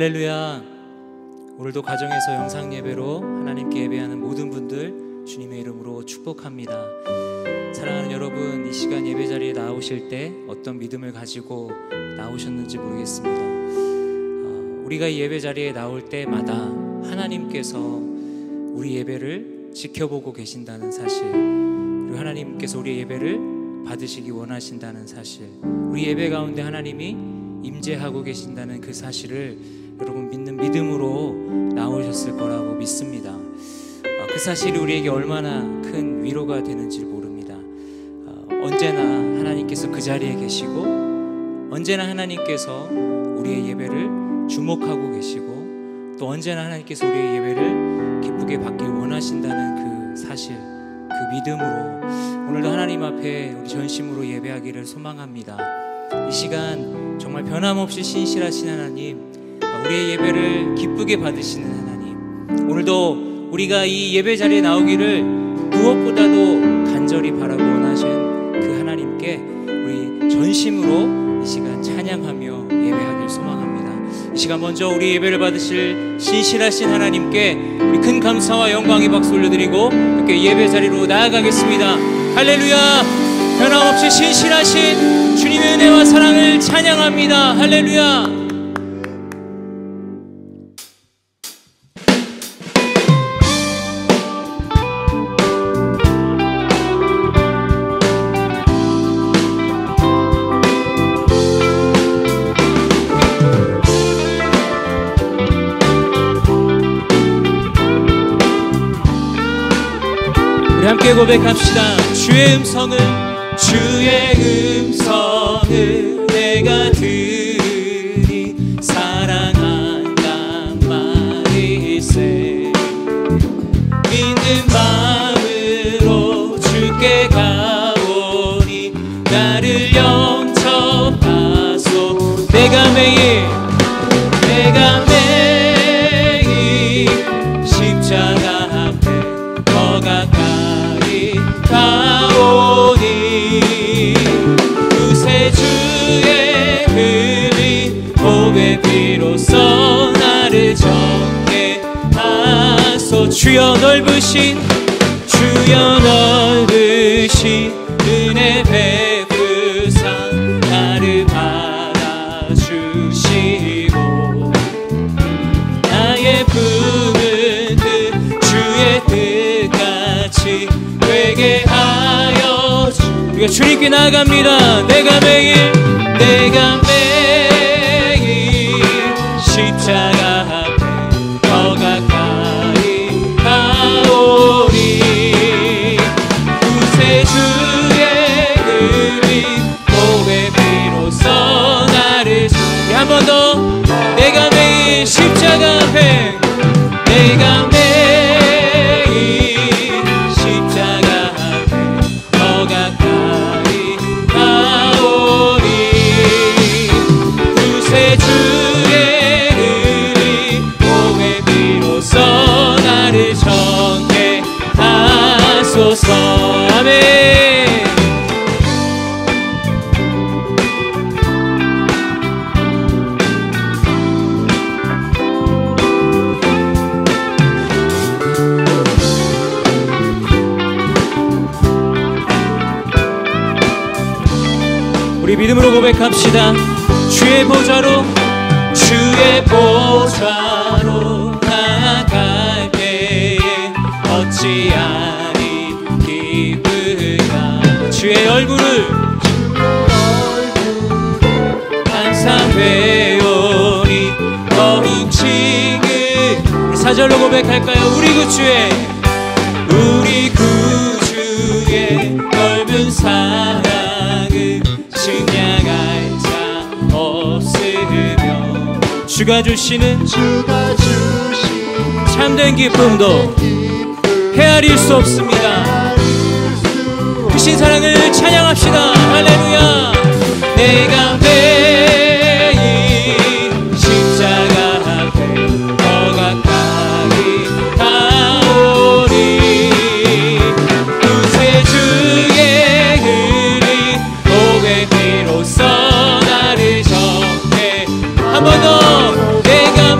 할렐루야. 오늘도 가정에서 영상 예배로 하나님께 예배하는 모든 분들 주님의 이름으로 축복합니다. 사랑하는 여러분, 이 시간 예배 자리에 나오실 때 어떤 믿음을 가지고 나오셨는지 모르겠습니다. 우리가 이 예배 자리에 나올 때마다 하나님께서 우리 예배를 지켜보고 계신다는 사실, 그리고 하나님께서 우리 예배를 받으시기 원하신다는 사실, 우리 예배 가운데 하나님이 임재하고 계신다는 그 사실을 여러분 믿는 믿음으로 나오셨을 거라고 믿습니다. 그 사실이 우리에게 얼마나 큰 위로가 되는지 모릅니다. 언제나 하나님께서 그 자리에 계시고, 언제나 하나님께서 우리의 예배를 주목하고 계시고, 또 언제나 하나님께서 우리의 예배를 기쁘게 받길 원하신다는 그 사실, 그 믿음으로 오늘도 하나님 앞에 우리 전심으로 예배하기를 소망합니다. 이 시간 정말 변함없이 신실하신 하나님, 우리의 예배를 기쁘게 받으시는 하나님, 오늘도 우리가 이 예배 자리에 나오기를 무엇보다도 간절히 바라고 원하신 그 하나님께 우리 전심으로 이 시간 찬양하며 예배하길 소망합니다. 이 시간 먼저 우리 예배를 받으실 신실하신 하나님께 우리 큰 감사와 영광의 박수 올려드리고 함께 예배 자리로 나아가겠습니다. 할렐루야. 변함없이 신실하신 주님의 은혜와 사랑을 찬양합니다. 할렐루야. 우리 함께 고백합시다. 주의 음성을 내가 들으니 사랑한단 말일세. 믿는 마음으로 주께 가오니 나를 영접하소. 내가 매일 십자가 앞에 더 가까이 가오니 그새 주의 흘린 보배 비로소 나를 정케하소. 주여 넓으신 은혜 베푸사 나를 받아주시고 나의 품은 주의 뜻같이 되게 하여 우리가 주님께 나아갑니다. 내가 매일 십자가 앞에 더 가까이 가오니 구세 주의 흘린 보배 비로소 나를 한 번 더. 내가 매일 십자가 앞에 십자가 앞에 더 가까이 가오니 구세 주의 흘린 보배 비로소 나를 정케하소서. 아멘. 우리 믿음으로 고백합시다. 주의 보좌로 나아갈 때에 어찌하리 기쁘다. 주의 얼굴을 항상 배우니 더욱 지금 4절로 고백할까요? 우리 구주의 넓은 사랑을 증량할 자 없으며 주가 주시는 참된 기쁨도 헤아릴 수 없습니다. 크신 사랑을 찬양합시다. 할렐루야. 내가 매일 십자가 앞에 더 가까이 가오니 구세 주의 흘린 보배 비로소 나를 정케. 한 번 더. 내가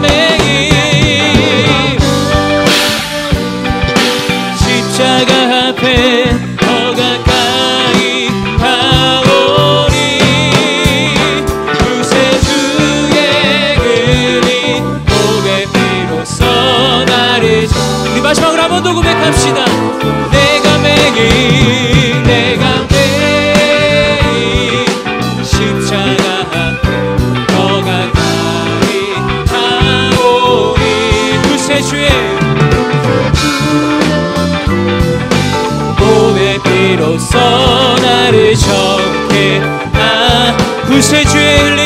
번 더 고백합시다. 내가 매일 십자가 앞에 더 가까이 가오니 구세주의 몸의 피로써 나를 정케 구세주의 흘린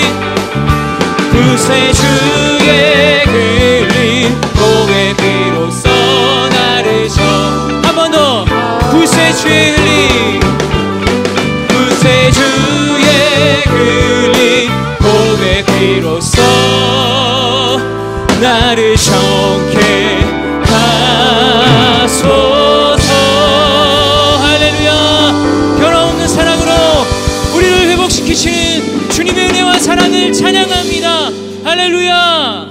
구세주의 흘린 몸의 피로써 나를 한 번 더 구세주의 흘린 구세주의 흘린 몸의 피로써 나를 정케 하소서. 할렐루야. 변함없는 사랑으로 우리를 회복시키시는 주님의 은혜와 사랑을 찬양합니다. 할렐루야.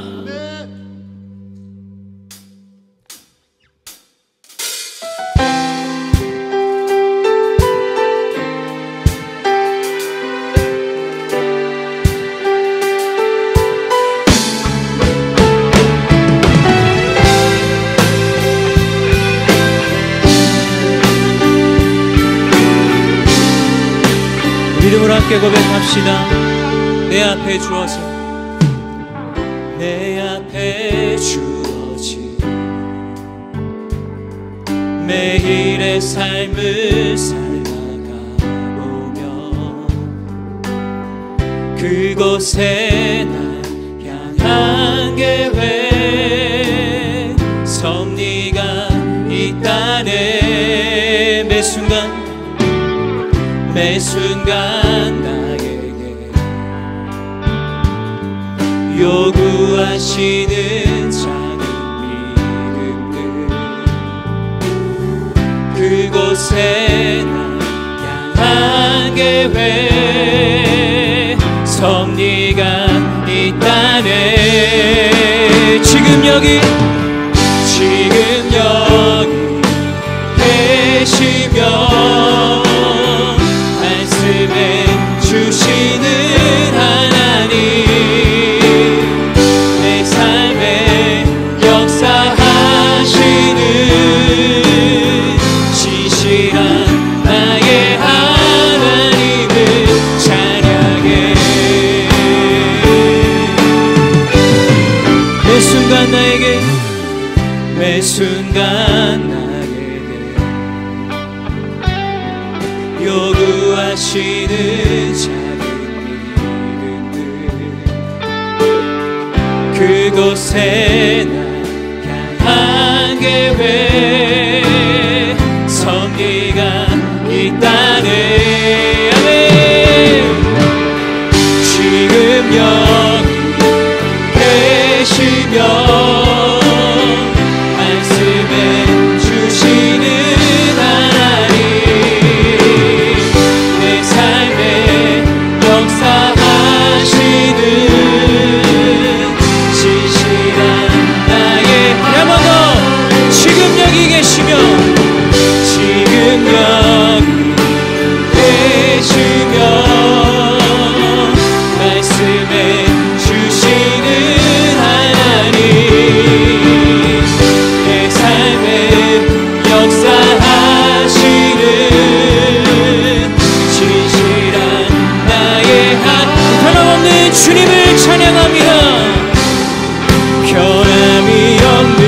믿음으로 함께 고백합시다. 내 앞에 주어진 매일의 삶을 살다가 보면 그곳에 날 향한 계획 섭리가 있다네. 매 순간 나에게 요구하시는 작은 믿음들 그곳에 날 향한 계획 섭리가 있다네. 지금 여기 계시며 말씀해 주시는 하나님 내 삶에 역사하시는 진실한 나의 하나님을 찬양해. 매 순간 나에게 요구하시는 작은 믿음들 그곳에 날 향한 계획 섭리가 있다네. 아멘. 지금 여기 계시며 말씀해 주시는 하나님 내 삶에 역사하시는 진실한 나의 한 번 더 지금 여기 계시며 지금 여기 계시며 말씀해 주시는 하나님 내 삶에 역사하시는 진실한 나의 한 변함없는 주님을 찬양합니다. 변함이 없는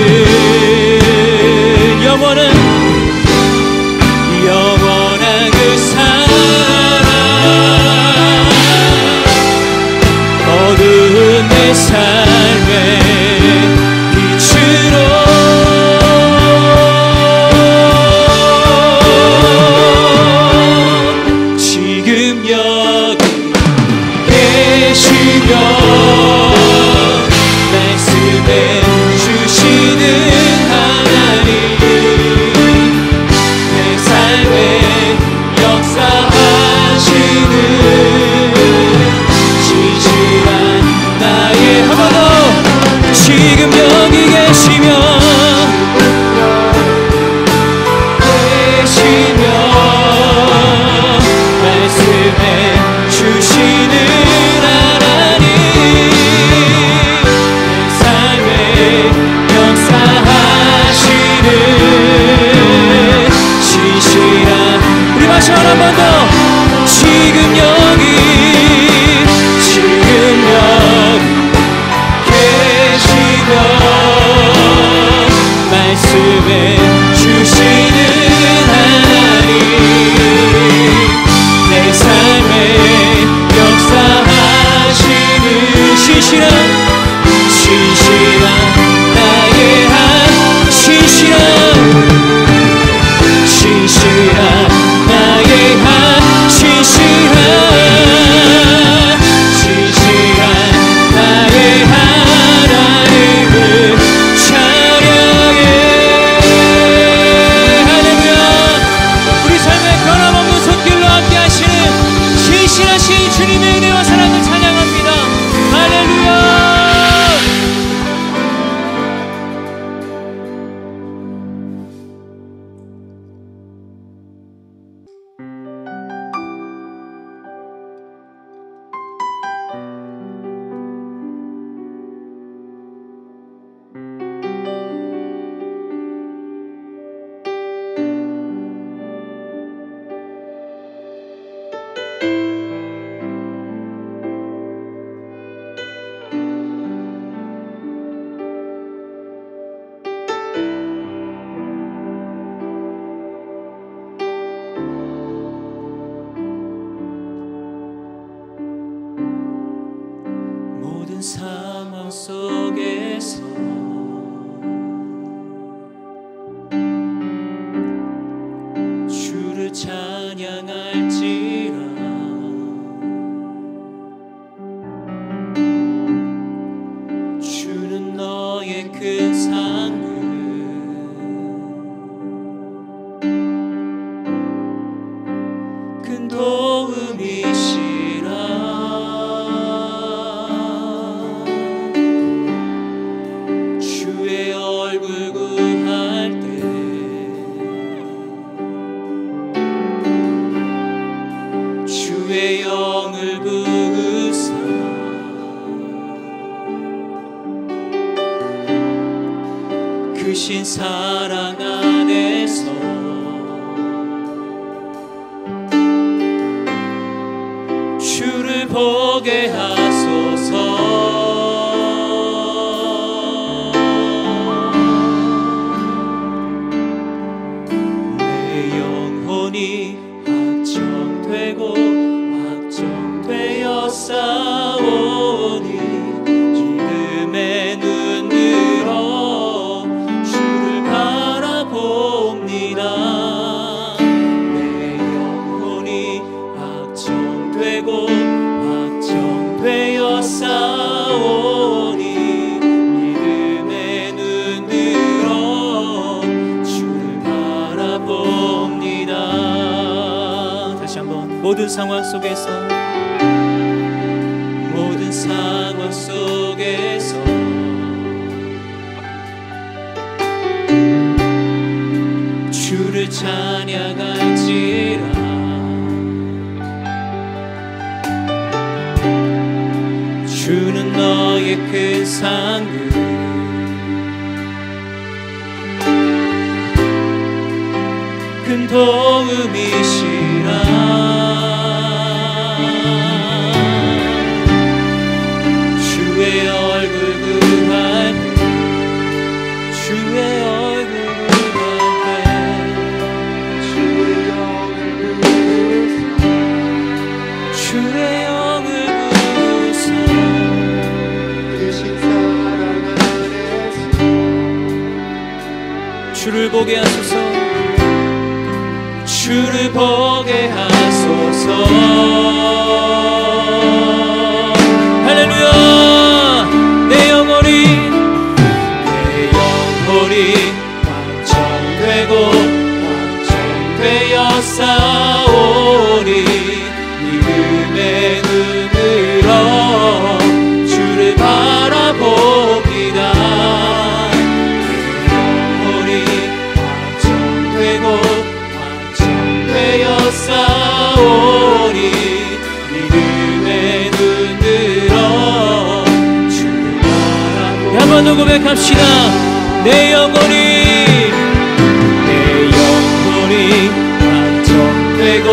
영원한 그 사랑 어두운 내 삶의 빛으로 지금 여기 계시며 말씀해 주시는 하나님 한 번 더. 지금 여기 계시며 말씀해 주시는 하나님, 내 삶에 역사하시는 신실한 나의 한 신실한 나의 한 신실한 나의 하나님을 찬양해. 할렐루야. 우리 삶의 변함없는 손길로 함께 하시는 신실하신 주님의 은혜와 사랑을 찬양합니다. 할렐루야. 모든 상황 속에서 주를 찬양할지라. 주는 너의 큰 상급, 큰 도움이시라. 주의 얼굴 구할 때 주의 영을 부으사 크신 사랑 안에서 주를 보게 하소서. 확정되어 싸우니 믿음의 눈으로 주를 바라봅니다. 내 영혼이 확정되어 싸우니 믿음의 눈으로 주를 바라봅니다. 다시 한번. 모든 상황 속에서 주를 찬양할지라. 주는 너의 큰 상급, 큰 도움이시라. 주의 얼굴 구할 때 주의 얼굴 구할 때 주의 영을 부으사 주의 영을 부으사 크신 사랑 안에서 주를 보게 하소서. 주를 보게 하소서. 할렐루야. 내 영혼이 확정되어 싸우니 믿음의 눈으로 주를 바라봅니다. 내 영혼이 확정되어 싸우니 믿음의 눈으로 주를 바라봅니다. 한 번 더 고백합시다. 내 영혼이 확정되고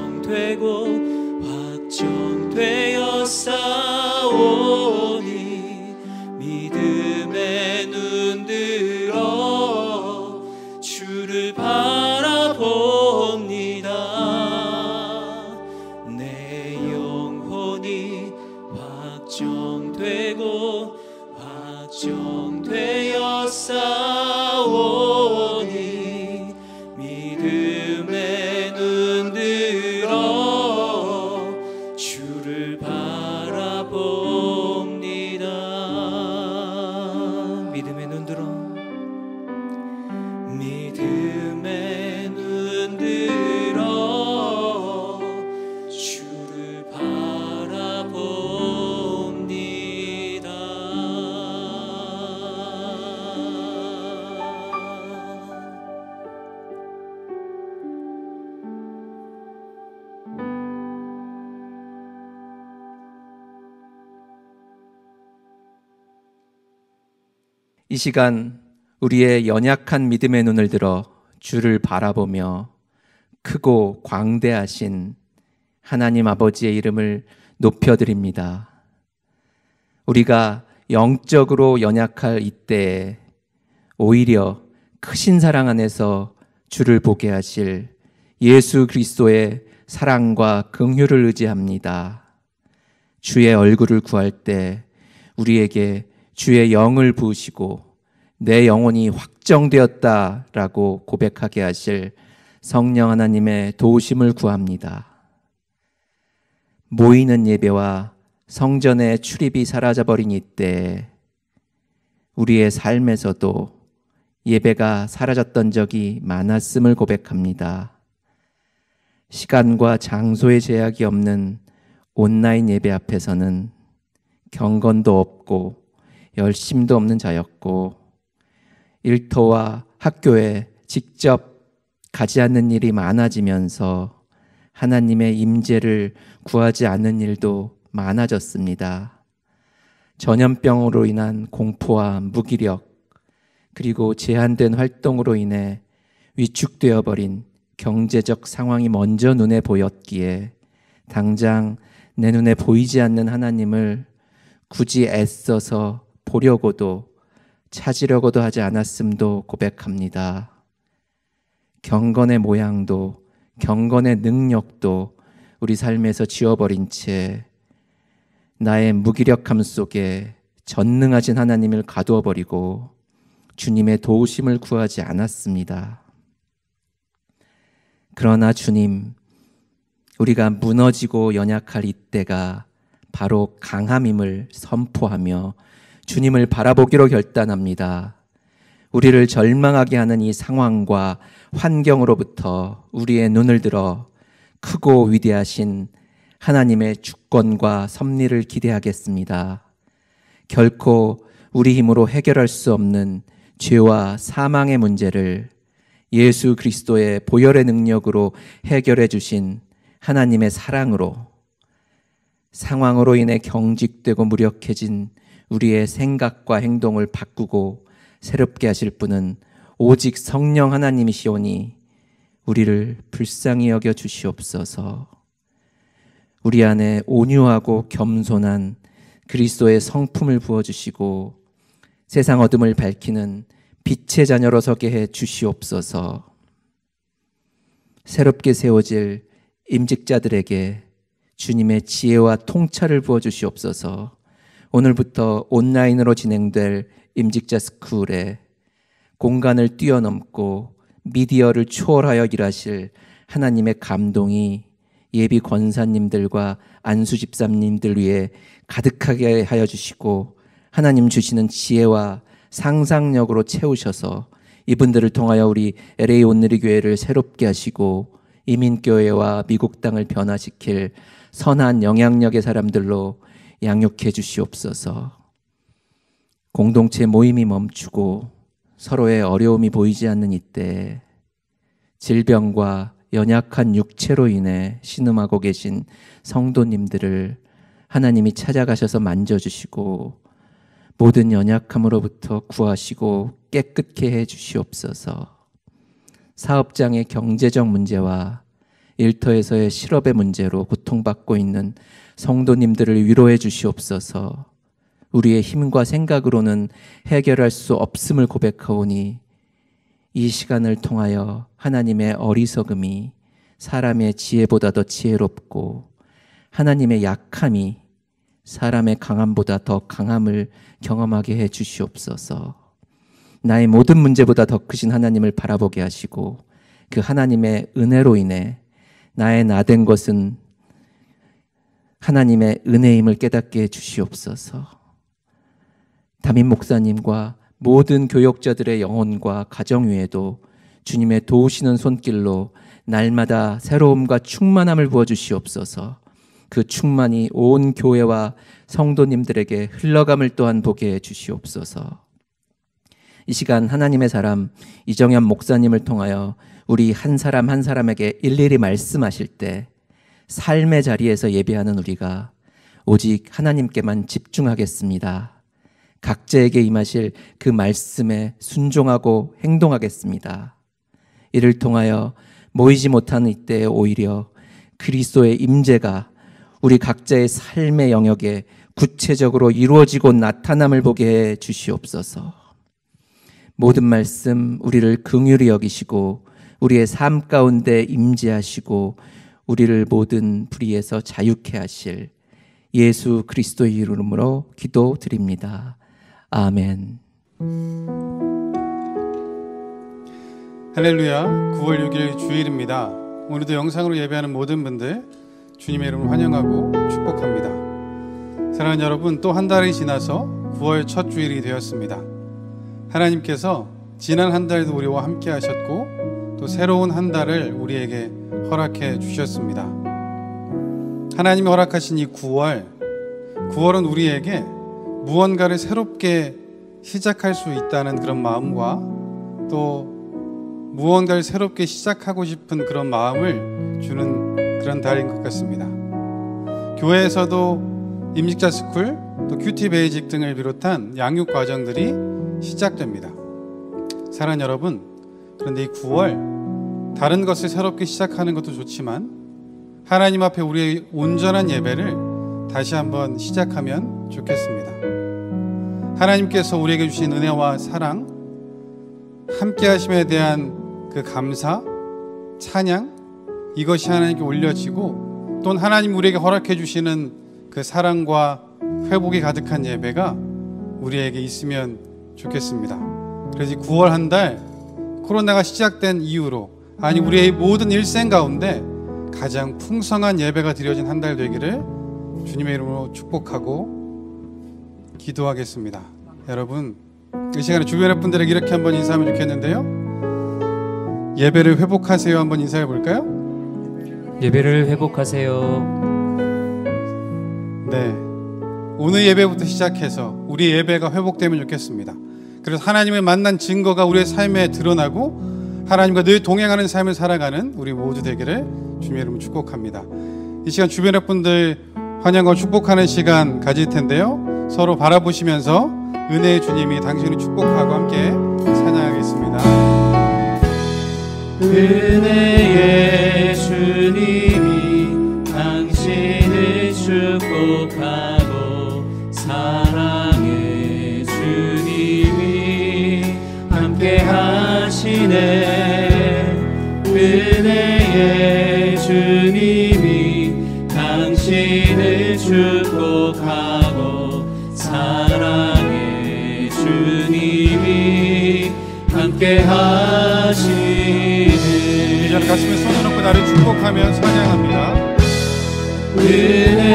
확정되고 확정되어 싸우니 믿음의 눈 들어 주를 바라봅니다. 내 영혼이 확정되고 확정되어 싸우니 믿음의 눈 들어 주를 바라봅니다. 믿음의 눈 들어 믿음의 눈 들어 주를 바라봅니다. 이 시간 우리의 연약한 믿음의 눈을 들어 주를 바라보며 크고 광대하신 하나님 아버지의 이름을 높여드립니다. 우리가 영적으로 연약할 이때에 오히려 크신 사랑 안에서 주를 보게 하실 예수 그리스도의 사랑과 긍휼을 의지합니다. 주의 얼굴을 구할 때 우리에게 주의 영을 부으시고 내 영혼이 확정되었다라고 고백하게 하실 성령 하나님의 도우심을 구합니다. 모이는 예배와 성전의 출입이 사라져버린 이때 우리의 삶에서도 예배가 사라졌던 적이 많았음을 고백합니다. 시간과 장소의 제약이 없는 온라인 예배 앞에서는 경건도 없고 열심도 없는 자였고 일터와 학교에 직접 가지 않는 일이 많아지면서 하나님의 임재를 구하지 않는 일도 많아졌습니다. 전염병으로 인한 공포와 무기력, 그리고 제한된 활동으로 인해 위축되어 버린 경제적 상황이 먼저 눈에 보였기에 당장 내 눈에 보이지 않는 하나님을 굳이 애써서 보려고도 찾으려고도 하지 않았음도 고백합니다. 경건의 모양도 경건의 능력도 우리 삶에서 지워버린 채 나의 무기력함 속에 전능하신 하나님을 가두어 버리고 주님의 도우심을 구하지 않았습니다. 그러나 주님, 우리가 무너지고 연약할 이때가 바로 강함임을 선포하며 주님을 바라보기로 결단합니다. 우리를 절망하게 하는 이 상황과 환경으로부터 우리의 눈을 들어 크고 위대하신 하나님의 주권과 섭리를 기대하겠습니다. 결코 우리 힘으로 해결할 수 없는 죄와 사망의 문제를 예수 그리스도의 보혈의 능력으로 해결해 주신 하나님의 사랑으로 상황으로 인해 경직되고 무력해진 우리의 생각과 행동을 바꾸고 새롭게 하실 분은 오직 성령 하나님이시오니 우리를 불쌍히 여겨 주시옵소서. 우리 안에 온유하고 겸손한 그리스도의 성품을 부어주시고 세상 어둠을 밝히는 빛의 자녀로 서게 해 주시옵소서. 새롭게 세워질 임직자들에게 주님의 지혜와 통찰을 부어주시옵소서. 오늘부터 온라인으로 진행될 임직자 스쿨에 공간을 뛰어넘고 미디어를 초월하여 일하실 하나님의 감동이 예비 권사님들과 안수 집사님들 위해 가득하게 하여 주시고 하나님 주시는 지혜와 상상력으로 채우셔서 이분들을 통하여 우리 LA 온누리 교회를 새롭게 하시고 이민교회와 미국 땅을 변화시킬 선한 영향력의 사람들로 양육해 주시옵소서. 공동체 모임이 멈추고 서로의 어려움이 보이지 않는 이때 질병과 연약한 육체로 인해 신음하고 계신 성도님들을 하나님이 찾아가셔서 만져주시고 모든 연약함으로부터 구하시고 깨끗게 해 주시옵소서. 사업장의 경제적 문제와 일터에서의 실업의 문제로 고통받고 있는 성도님들을 위로해 주시옵소서. 우리의 힘과 생각으로는 해결할 수 없음을 고백하오니 이 시간을 통하여 하나님의 어리석음이 사람의 지혜보다 더 지혜롭고 하나님의 약함이 사람의 강함보다 더 강함을 경험하게 해 주시옵소서. 나의 모든 문제보다 더 크신 하나님을 바라보게 하시고 그 하나님의 은혜로 인해 나의 나된 것은 하나님의 은혜임을 깨닫게 해 주시옵소서. 담임 목사님과 모든 교역자들의 영혼과 가정 위에도 주님의 도우시는 손길로 날마다 새로움과 충만함을 부어주시옵소서. 그 충만이 온 교회와 성도님들에게 흘러감을 또한 보게 해 주시옵소서. 이 시간 하나님의 사람 이정현 목사님을 통하여 우리 한 사람 한 사람에게 일일이 말씀하실 때 삶의 자리에서 예배하는 우리가 오직 하나님께만 집중하겠습니다. 각자에게 임하실 그 말씀에 순종하고 행동하겠습니다. 이를 통하여 모이지 못하는 이때에 오히려 그리스도의 임재가 우리 각자의 삶의 영역에 구체적으로 이루어지고 나타남을 보게 해 주시옵소서. 모든 말씀 우리를 긍휼히 여기시고 우리의 삶 가운데 임재하시고 우리를 모든 불의에서 자유케 하실 예수 그리스도의 이름으로 기도드립니다. 아멘. 할렐루야. 9월 6일 주일입니다. 오늘도 영상으로 예배하는 모든 분들 주님의 이름으로 환영하고 축복합니다. 사랑하는 여러분, 또 한 달이 지나서 9월 첫 주일이 되었습니다. 하나님께서 지난 한 달도 우리와 함께 하셨고 또 새로운 한 달을 우리에게 허락해 주셨습니다. 하나님이 허락하신 이 9월은 우리에게 무언가를 새롭게 시작할 수 있다는 그런 마음과 또 무언가를 새롭게 시작하고 싶은 그런 마음을 주는 그런 달인 것 같습니다. 교회에서도 임직자 스쿨, 또 큐티 베이직 등을 비롯한 양육 과정들이 시작됩니다. 사랑하는 여러분, 그런데 이 9월 다른 것을 새롭게 시작하는 것도 좋지만 하나님 앞에 우리의 온전한 예배를 다시 한번 시작하면 좋겠습니다. 하나님께서 우리에게 주신 은혜와 사랑, 함께 하심에 대한 그 감사, 찬양, 이것이 하나님께 올려지고 또 하나님 우리에게 허락해 주시는 그 사랑과 회복이 가득한 예배가 우리에게 있으면 좋겠습니다. 그래서 9월 한 달 코로나가 시작된 이후로 아니 우리의 모든 일생 가운데 가장 풍성한 예배가 드려진 한 달 되기를 주님의 이름으로 축복하고 기도하겠습니다. 여러분, 이 시간에 주변의 분들에게 이렇게 한번 인사하면 좋겠는데요. 예배를 회복하세요. 한번 인사해 볼까요? 예배를 회복하세요. 네, 오늘 예배부터 시작해서 우리 예배가 회복되면 좋겠습니다. 그래서 하나님을 만난 증거가 우리의 삶에 드러나고 하나님과 늘 동행하는 삶을 살아가는 우리 모두 되기를 주님의 이름으로 축복합니다. 이 시간 주변의 분들 환영과 축복하는 시간 가질 텐데요. 서로 바라보시면서 은혜의 주님이 당신을 축복하고 함께 찬양하겠습니다. 은혜의 주님이 당신을 축복하고 사랑의 주님이 함께 하시네. 은혜의 주님이 당신을 축복하고 사랑의 주님이 함께 하시네. 이제 가슴에 손을 얹고 나를 축복하며 찬양합니다.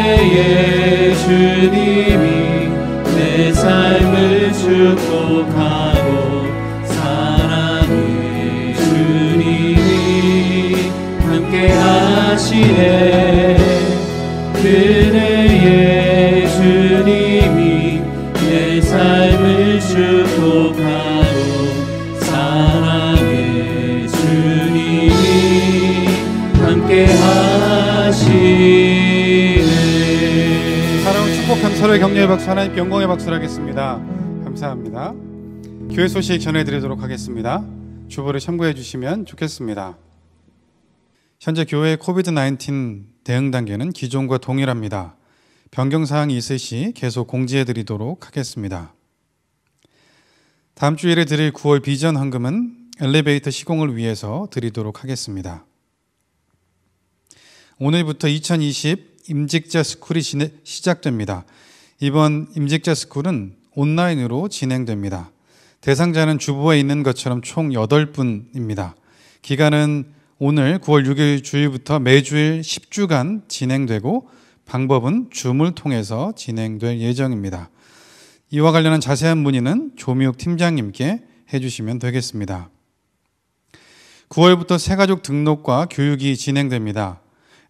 은혜의 주님이 내 삶을 축복하고 사랑의 주님이 함께 하시네. 은혜의 주님이 내 삶을 축복하고 사랑의 주님이 함께 하시네. 사랑을 축복하며 서로의 격려의 박수, 하나님께 영광의 박수를 하겠습니다. 감사합니다. 교회 소식 전해드리도록 하겠습니다. 주보를 참고해 주시면 좋겠습니다. 현재 교회의 코비드-19 대응 단계는 기존과 동일합니다. 변경사항이 있으시 계속 공지해 드리도록 하겠습니다. 다음 주일에 드릴 9월 비전 헌금은 엘리베이터 시공을 위해서 드리도록 하겠습니다. 오늘부터 2020 임직자 스쿨이 시작됩니다. 이번 임직자 스쿨은 온라인으로 진행됩니다. 대상자는 주보에 있는 것처럼 총 8분입니다. 기간은 오늘 9월 6일 주일부터 매주일 10주간 진행되고 방법은 줌을 통해서 진행될 예정입니다. 이와 관련한 자세한 문의는 조미욱 팀장님께 해주시면 되겠습니다. 9월부터 새가족 등록과 교육이 진행됩니다.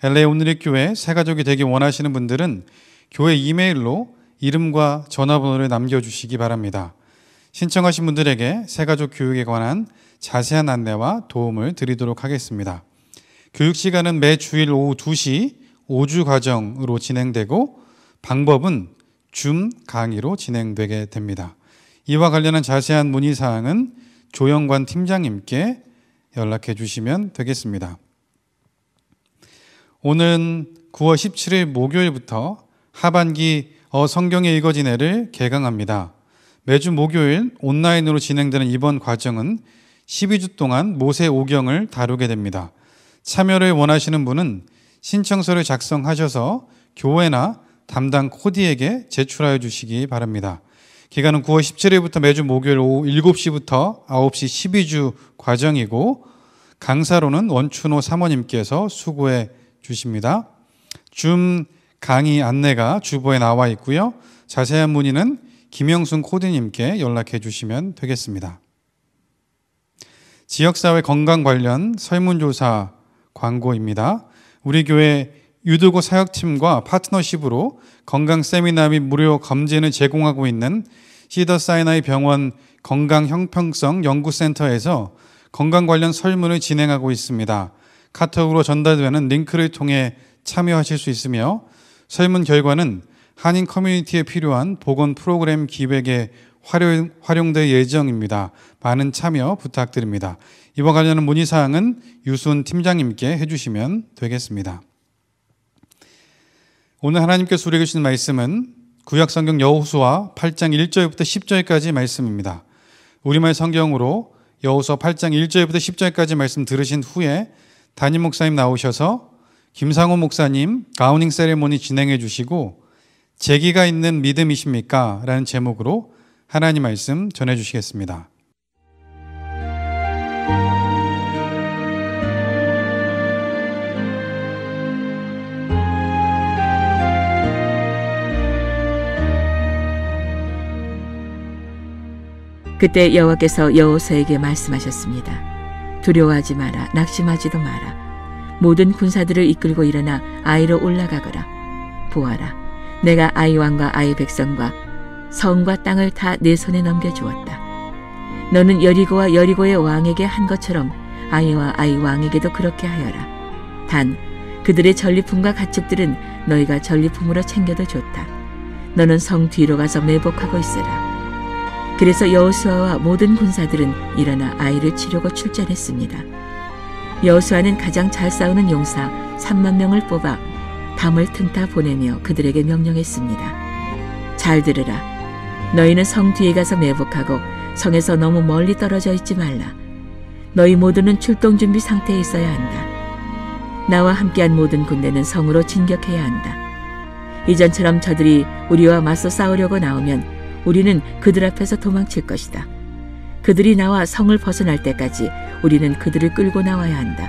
LA 오늘의교회 새가족이 되기 원하시는 분들은 교회 이메일로 이름과 전화번호를 남겨주시기 바랍니다. 신청하신 분들에게 새가족 교육에 관한 자세한 안내와 도움을 드리도록 하겠습니다. 교육 시간은 매 주일 오후 2시 5주 과정으로 진행되고 방법은 줌 강의로 진행되게 됩니다. 이와 관련한 자세한 문의사항은 조영관 팀장님께 연락해 주시면 되겠습니다. 오늘은 9월 17일 목요일부터 하반기 성경의 읽어지네를 개강합니다. 매주 목요일 온라인으로 진행되는 이번 과정은 12주 동안 모세 오경을 다루게 됩니다. 참여를 원하시는 분은 신청서를 작성하셔서 교회나 담당 코디에게 제출하여 주시기 바랍니다. 기간은 9월 17일부터 매주 목요일 오후 7시부터 9시 12주 과정이고 강사로는 원춘호 사모님께서 수고해 주십니다. 줌 강의 안내가 주보에 나와 있고요. 자세한 문의는 김영순 코디님께 연락해 주시면 되겠습니다. 지역사회 건강 관련 설문조사 광고입니다. 우리 교회 유도고 사역팀과 파트너십으로 건강 세미나 및 무료 검진을 제공하고 있는 시더사이나이 병원 건강형평성 연구센터에서 건강 관련 설문을 진행하고 있습니다. 카톡으로 전달되는 링크를 통해 참여하실 수 있으며 설문 결과는 한인 커뮤니티에 필요한 보건 프로그램 기획에 활용될 예정입니다. 많은 참여 부탁드립니다. 이와 관련한 문의사항은 유순 팀장님께 해주시면 되겠습니다. 오늘 하나님께서 우리에게 주신 말씀은 구약성경 여호수아 8장 1절부터 10절까지 말씀입니다. 우리말 성경으로 여호수아 8장 1절부터 10절까지 말씀 들으신 후에 담임 목사님 나오셔서 김상호 목사님 가우닝 세레모니 진행해 주시고 재기가 있는 믿음이십니까? 라는 제목으로 하나님 말씀 전해 주시겠습니다. 그때 여호와께서 여호수아에게 말씀하셨습니다. 두려워하지 마라, 낙심하지도 마라. 모든 군사들을 이끌고 일어나 아이로 올라가거라. 보아라, 내가 아이 왕과 아이 백성과 성과 땅을 다 내 손에 넘겨주었다. 너는 여리고와 여리고의 왕에게 한 것처럼 아이와 아이 왕에게도 그렇게 하여라. 단 그들의 전리품과 가축들은 너희가 전리품으로 챙겨도 좋다. 너는 성 뒤로 가서 매복하고 있으라. 그래서 여호수아와 모든 군사들은 일어나 아이를 치려고 출전했습니다. 여호수아는 가장 잘 싸우는 용사 3만 명을 뽑아 밤을 틈타 보내며 그들에게 명령했습니다. 잘 들으라. 너희는 성 뒤에 가서 매복하고 성에서 너무 멀리 떨어져 있지 말라. 너희 모두는 출동 준비 상태에 있어야 한다. 나와 함께한 모든 군대는 성으로 진격해야 한다. 이전처럼 저들이 우리와 맞서 싸우려고 나오면 우리는 그들 앞에서 도망칠 것이다. 그들이 나와 성을 벗어날 때까지 우리는 그들을 끌고 나와야 한다.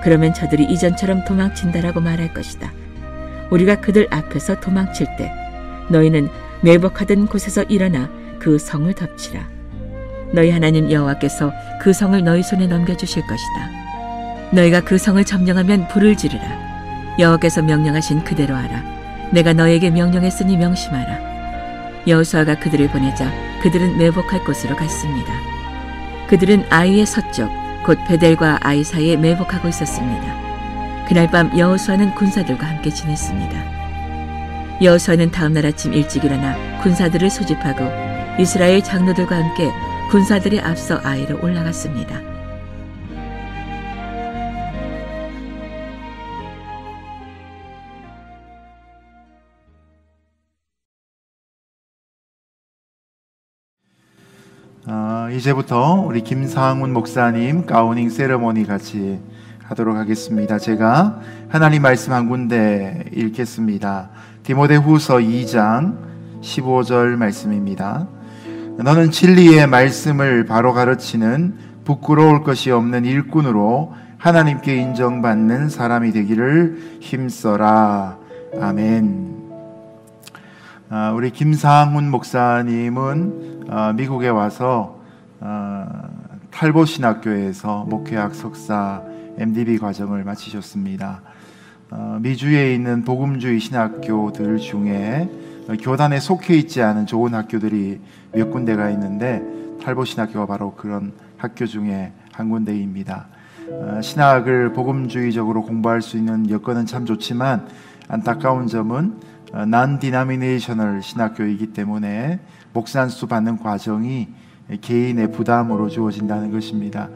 그러면 저들이 이전처럼 도망친다라고 말할 것이다. 우리가 그들 앞에서 도망칠 때 너희는 매복하던 곳에서 일어나 그 성을 덮치라. 너희 하나님 여호와께서 그 성을 너희 손에 넘겨주실 것이다. 너희가 그 성을 점령하면 불을 지르라. 여호와께서 명령하신 그대로 하라. 내가 너에게 명령했으니 명심하라. 여호수아가 그들을 보내자 그들은 매복할 곳으로 갔습니다. 그들은 아이의 서쪽 곧 베델과 아이 사이에 매복하고 있었습니다. 그날 밤 여호수아는 군사들과 함께 지냈습니다. 여호수아는 다음날 아침 일찍 일어나 군사들을 소집하고 이스라엘 장로들과 함께 군사들의 앞서 아이로 올라갔습니다. 이제부터 우리 김상훈 목사님 가우닝 세레모니 같이 하도록 하겠습니다. 제가 하나님 말씀 한 군데 읽겠습니다. 디모데후서 2장 15절 말씀입니다. 너는 진리의 말씀을 바로 가르치는 부끄러울 것이 없는 일꾼으로 하나님께 인정받는 사람이 되기를 힘써라. 아멘. 우리 김상훈 목사님은 미국에 와서 탈보 신학교에서 목회학 석사 MDB 과정을 마치셨습니다. 미주에 있는 복음주의 신학교들 중에 교단에 속해 있지 않은 좋은 학교들이 몇 군데가 있는데 탈보 신학교가 바로 그런 학교 중에 한 군데입니다. 신학을 복음주의적으로 공부할 수 있는 여건은 참 좋지만 안타까운 점은 non-denominational 신학교이기 때문에 목산수 받는 과정이 개인의 부담으로 주어진다는 것입니다.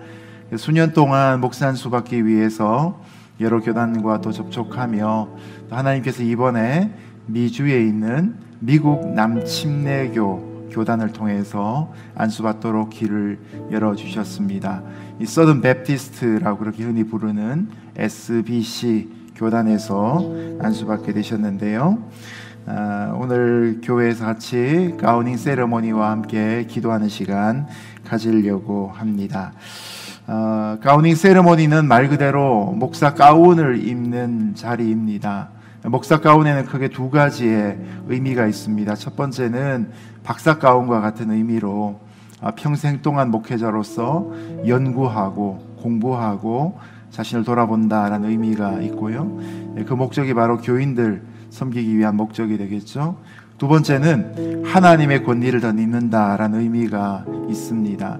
수년 동안 목산수 받기 위해서 여러 교단과 또 접촉하며 하나님께서 이번에 미주에 있는 미국 남침례교 교단을 통해서 안수받도록 길을 열어주셨습니다. 이 서든 베프티스트라고 그렇게 흔히 부르는 SBC 교단에서 안수받게 되셨는데요. 오늘 교회에서 같이 가우닝 세레모니와 함께 기도하는 시간 가지려고 합니다. 가우닝 세레모니는 말 그대로 목사 가운을 입는 자리입니다. 목사 가운에는 크게 두 가지의 의미가 있습니다. 첫 번째는 박사 가운과 같은 의미로 평생 동안 목회자로서 연구하고 공부하고 자신을 돌아본다라는 의미가 있고요. 그 목적이 바로 교인들 섬기기 위한 목적이 되겠죠. 두 번째는 하나님의 권위를 더 입는다라는 의미가 있습니다.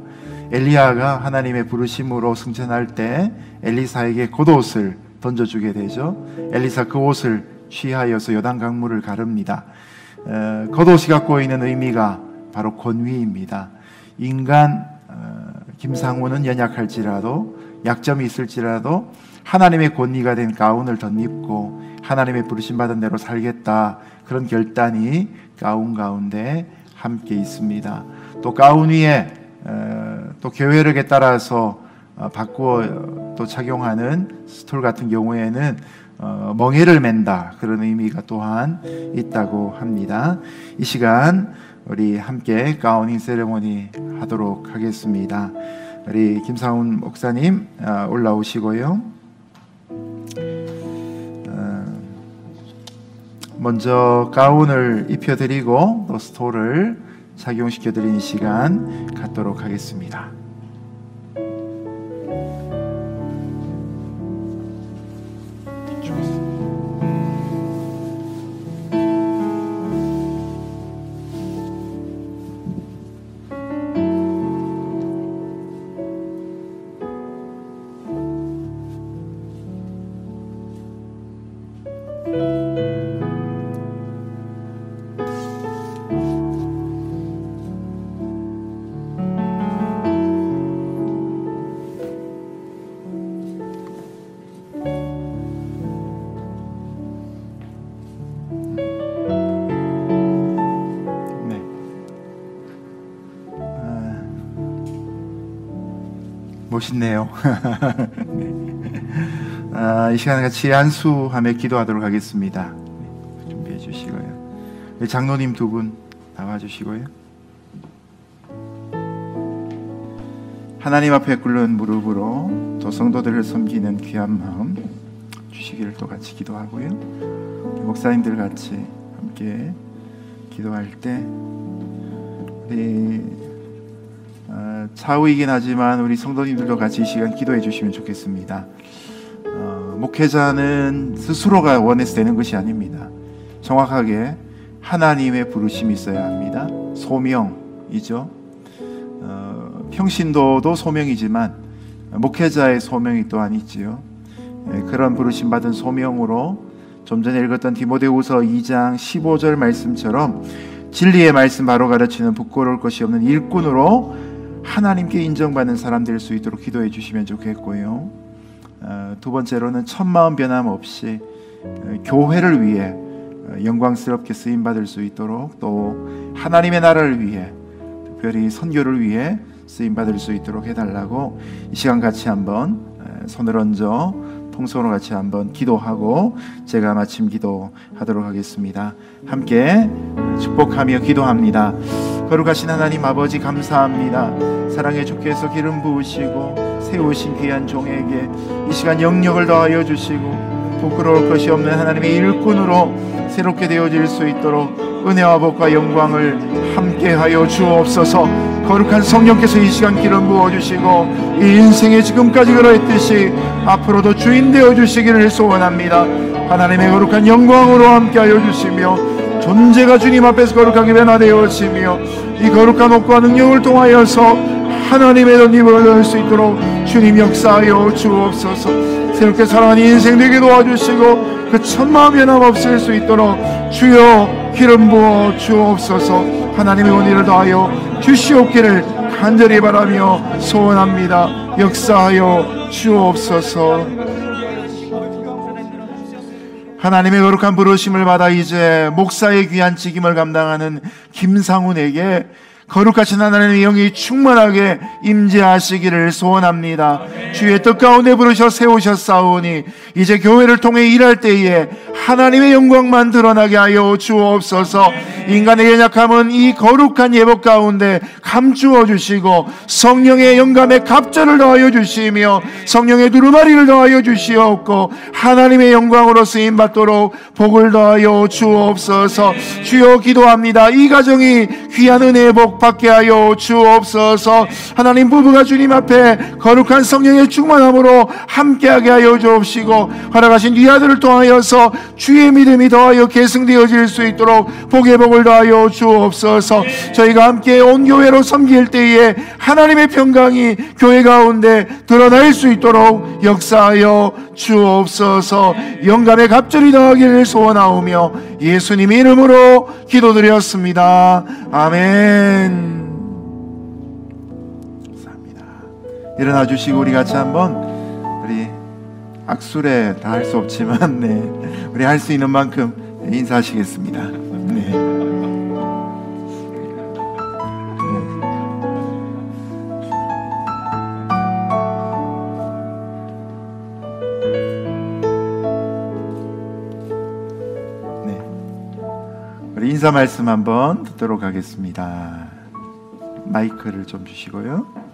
엘리야가 하나님의 부르심으로 승천할 때 엘리사에게 겉옷을 던져주게 되죠. 엘리사 그 옷을 취하여서 요단 강물을 가릅니다. 겉옷이 갖고 있는 의미가 바로 권위입니다. 인간 김상훈은 연약할지라도 약점이 있을지라도 하나님의 권위가 된 가운을 덧입고 하나님의 부르심받은 대로 살겠다, 그런 결단이 가운 가운데 함께 있습니다. 또 가운 위에 또 교회력에 따라서 바꾸어 또 착용하는 스톨 같은 경우에는 멍에를 맨다, 그런 의미가 또한 있다고 합니다. 이 시간 우리 함께 가우닝 세레모니 하도록 하겠습니다. 우리 김상훈 목사님 올라오시고요. 먼저 가운을 입혀드리고 또 스톨을 착용시켜드리는 시간 갖도록 하겠습니다. 멋있네요. 이 시간 같이 안수하며 기도하도록 하겠습니다. 준비해 주시고요. 장로님 두 분 나와 주시고요. 하나님 앞에 꿇는 무릎으로 또 성도들을 섬기는 귀한 마음 주시기를 또 같이 기도하고요. 목사님들 같이 함께 기도할 때 우리 차후이긴 하지만 우리 성도님들도 같이 이 시간 기도해 주시면 좋겠습니다. 목회자는 스스로가 원해서 되는 것이 아닙니다. 정확하게 하나님의 부르심이 있어야 합니다. 소명이죠. 평신도도 소명이지만 목회자의 소명이 또한 있지요. 그런 부르심 받은 소명으로 좀 전에 읽었던 디모데후서 2장 15절 말씀처럼 진리의 말씀 바로 가르치는 부끄러울 것이 없는 일꾼으로 하나님께 인정받는 사람 될 수 있도록 기도해 주시면 좋겠고요. 두 번째로는 첫마음 변함없이 교회를 위해 영광스럽게 쓰임받을 수 있도록 또 하나님의 나라를 위해 특별히 선교를 위해 쓰임받을 수 있도록 해달라고 이 시간 같이 한번 손을 얹어 통성으로 같이 한번 기도하고 제가 마침 기도하도록 하겠습니다. 함께 축복하며 기도합니다. 거룩하신 하나님 아버지, 감사합니다. 사랑의 주께서 기름 부으시고 세우신 귀한 종에게 이 시간 영역을 더하여 주시고 부끄러울 것이 없는 하나님의 일꾼으로 새롭게 되어질 수 있도록 은혜와 복과 영광을 함께하여 주옵소서. 거룩한 성령께서 이 시간 기름 부어주시고 이 인생에 지금까지 그러했듯이 앞으로도 주인 되어주시기를 소원합니다. 하나님의 거룩한 영광으로 함께하여 주시며 존재가 주님 앞에서 거룩하게 변화되어지며 이 거룩한 옷과 능력을 통하여서 하나님의 덧입을 얻을 수 있도록 주님 역사하여 주옵소서. 새롭게 살아가는 인생 되게 도와주시고 그 천마음 변함없을 수 있도록 주여 기름 부어 주옵소서. 하나님의 은혜를 더하여 주시옵기를 간절히 바라며 소원합니다. 역사하여 주옵소서. 하나님의 거룩한 부르심을 받아 이제 목사의 귀한 직임을 감당하는 김상훈에게 거룩하신 하나님의 영이 충만하게 임재하시기를 소원합니다. 주의 뜻 가운데 부르셔 세우셨사오니 이제 교회를 통해 일할 때에 하나님의 영광만 드러나게 하여 주옵소서. 인간의 연약함은 이 거룩한 예복 가운데 감추어 주시고 성령의 영감에 갑절을 더하여 주시며 성령의 두루마리를 더하여 주시옵고 하나님의 영광으로 쓰임받도록 복을 더하여 주옵소서. 주여 기도합니다. 이 가정이 귀한 은혜의 복 받게 하여 주옵소서. 하나님, 부부가 주님 앞에 거룩한 성령의 충만함으로 함께하게 하여 주옵시고 허락하신 네 아들을 통하여서 주의 믿음이 더하여 계승되어질 수 있도록 복의 복을 더하여 주옵소서. 저희가 함께 온 교회로 섬길 때에 하나님의 평강이 교회 가운데 드러날 수 있도록 역사하여 주옵소서. 영감의 갑절이 더하기를 소원하오며 예수님 이름으로 기도드렸습니다. 아멘. 감사합니다. 일어나 주시고 우리 같이 한번 우리 악술에 다 할 수 없지만 우리 할 수 있는 만큼 인사하시겠습니다. 우리 인사 말씀 한번 듣도록 하겠습니다. 마이크를 좀 주시고요.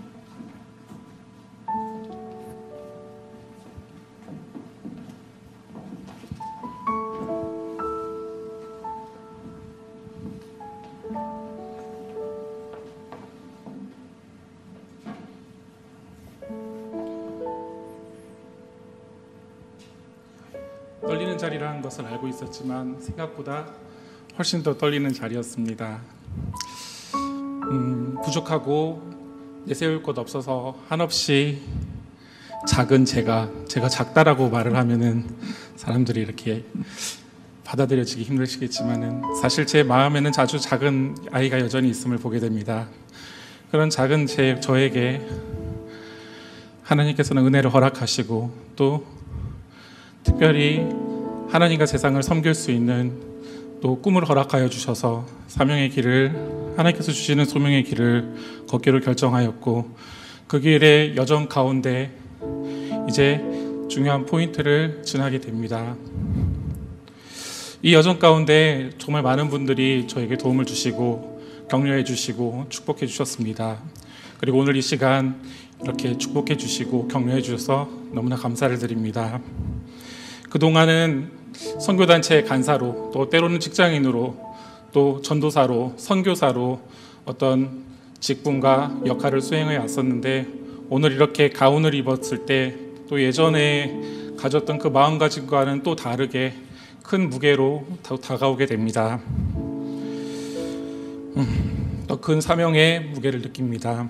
떨리는 자리라는 것을 알고 있었지만 생각보다 훨씬 더 떨리는 자리였습니다. 부족하고 내세울 것 없어서 한없이 작은 제가 작다라고 말을 하면은 사람들이 이렇게 받아들여지기 힘드시겠지만은 사실 제 마음에는 아주 작은 아이가 여전히 있음을 보게 됩니다. 그런 작은 저에게 하나님께서는 은혜를 허락하시고 또 특별히 하나님과 세상을 섬길 수 있는 또 꿈을 허락하여 주셔서 사명의 길을 하나님께서 주시는 소명의 길을 걷기로 결정하였고 그 길의 여정 가운데 이제 중요한 포인트를 지나게 됩니다. 이 여정 가운데 정말 많은 분들이 저에게 도움을 주시고 격려해 주시고 축복해 주셨습니다. 그리고 오늘 이 시간 이렇게 축복해 주시고 격려해 주셔서 너무나 감사를 드립니다. 그동안은 선교단체 간사로 또 때로는 직장인으로 또 전도사로 선교사로 어떤 직분과 역할을 수행해 왔었는데 오늘 이렇게 가운을 입었을 때 또 예전에 가졌던 그 마음가짐과는 또 다르게 큰 무게로 다가오게 됩니다. 더 큰 사명의 무게를 느낍니다.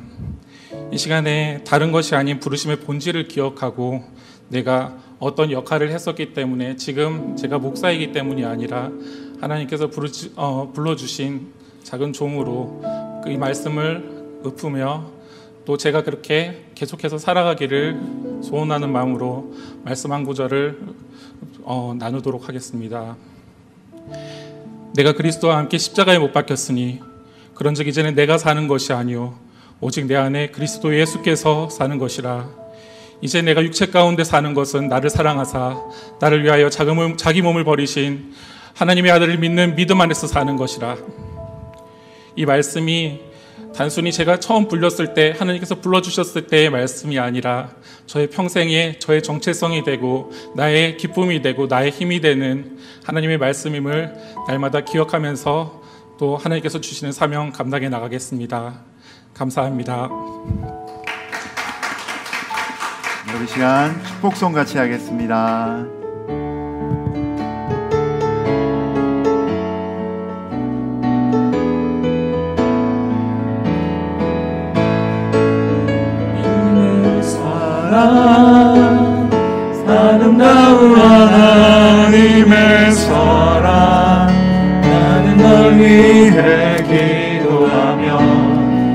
이 시간에 다른 것이 아닌 부르심의 본질을 기억하고 내가 어떤 역할을 했었기 때문에 지금 제가 목사이기 때문이 아니라 하나님께서 불러주신 작은 종으로 이 말씀을 읊으며 또 제가 그렇게 계속해서 살아가기를 소원하는 마음으로 말씀 한 구절을 나누도록 하겠습니다. 내가 그리스도와 함께 십자가에 못 박혔으니 그런즉 이제는 내가 사는 것이 아니요 오직 내 안에 그리스도 예수께서 사는 것이라. 이제 내가 육체 가운데 사는 것은 나를 사랑하사 나를 위하여 자기 몸을 버리신 하나님의 아들을 믿는 믿음 안에서 사는 것이라. 이 말씀이 단순히 제가 처음 불렸을 때, 하나님께서 불러주셨을 때의 말씀이 아니라 저의 평생에 저의 정체성이 되고 나의 기쁨이 되고 나의 힘이 되는 하나님의 말씀임을 날마다 기억하면서 또 하나님께서 주시는 사명 감당해 나가겠습니다. 감사합니다. 우리 시간 축복송 같이 하겠습니다. 아름다운 하나님의 사랑, 나는 널 위해 기도하며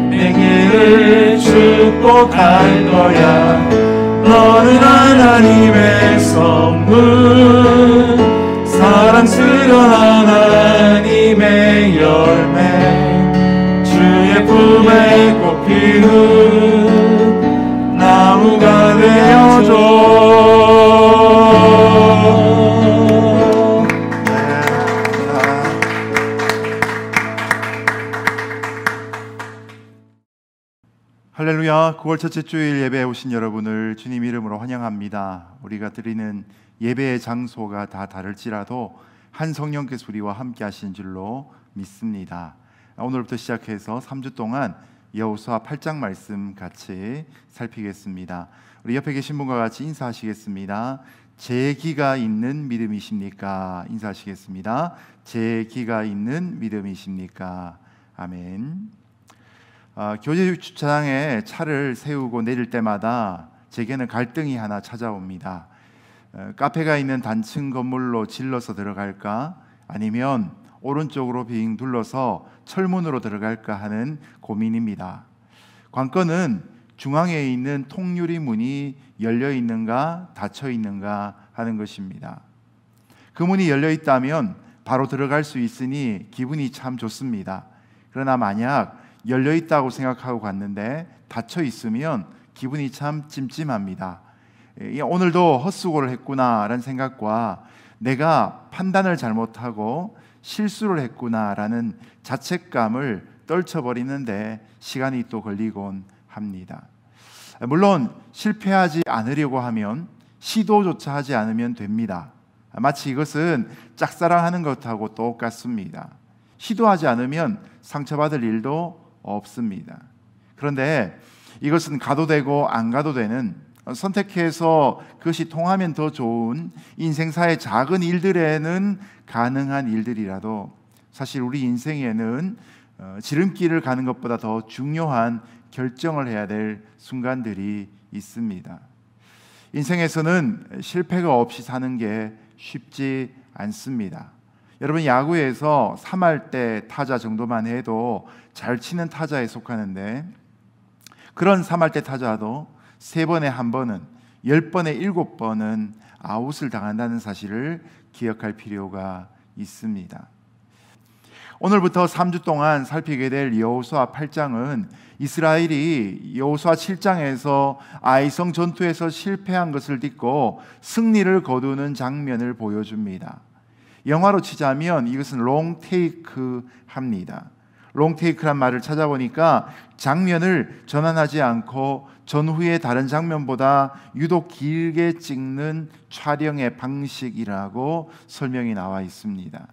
내 길을 축복할 거야. 너는 하나님의 선물, 사랑스러운 하나님의 열매, 주의 품에 꽃 피는 나무가 되어줘. 할렐루야. 9월 첫째 주일 예배에 오신 여러분을 주님 이름으로 환영합니다. 우리가 드리는 예배의 장소가 다 다를지라도 한 성령께서 우리와 함께 하신 줄로 믿습니다. 오늘부터 시작해서 3주 동안 여호수아 8장 말씀 같이 살피겠습니다. 우리 옆에 계신 분과 같이 인사하시겠습니다. 제 기가 있는 믿음이십니까? 인사하시겠습니다. 제 기가 있는 믿음이십니까? 아멘. 교제 주차장에 차를 세우고 내릴 때마다 제게는 갈등이 하나 찾아옵니다. 카페가 있는 단층 건물로 질러서 들어갈까, 아니면 오른쪽으로 빙 둘러서 철문으로 들어갈까 하는 고민입니다. 관건은 중앙에 있는 통유리 문이 열려 있는가 닫혀 있는가 하는 것입니다. 그 문이 열려 있다면 바로 들어갈 수 있으니 기분이 참 좋습니다. 그러나 만약 열려 있다고 생각하고 갔는데 닫혀 있으면 기분이 참 찜찜합니다. 오늘도 헛수고를 했구나라는 생각과 내가 판단을 잘못하고 실수를 했구나라는 자책감을 떨쳐버리는데 시간이 또 걸리곤 합니다. 물론 실패하지 않으려고 하면 시도조차 하지 않으면 됩니다. 마치 이것은 짝사랑하는 것하고 똑같습니다. 시도하지 않으면 상처받을 일도 없습니다. 그런데 이것은 가도 되고 안 가도 되는, 선택해서 그것이 통하면 더 좋은 인생사의 작은 일들에는 가능한 일들이라도 사실 우리 인생에는 지름길을 가는 것보다 더 중요한 결정을 해야 될 순간들이 있습니다. 인생에서는 실패가 없이 사는 게 쉽지 않습니다. 여러분, 야구에서 3할대 타자 정도만 해도 잘 치는 타자에 속하는데, 그런 3할대 타자도 3번에 1번은, 10번에 7번은 아웃을 당한다는 사실을 기억할 필요가 있습니다. 오늘부터 3주 동안 살피게 될 여호수아 8장은 이스라엘이 여호수아 7장에서 아이성 전투에서 실패한 것을 딛고 승리를 거두는 장면을 보여줍니다. 영화로 치자면 이것은 롱테이크 합니다. 롱테이크란 말을 찾아보니까 장면을 전환하지 않고 전후의 다른 장면보다 유독 길게 찍는 촬영의 방식이라고 설명이 나와 있습니다.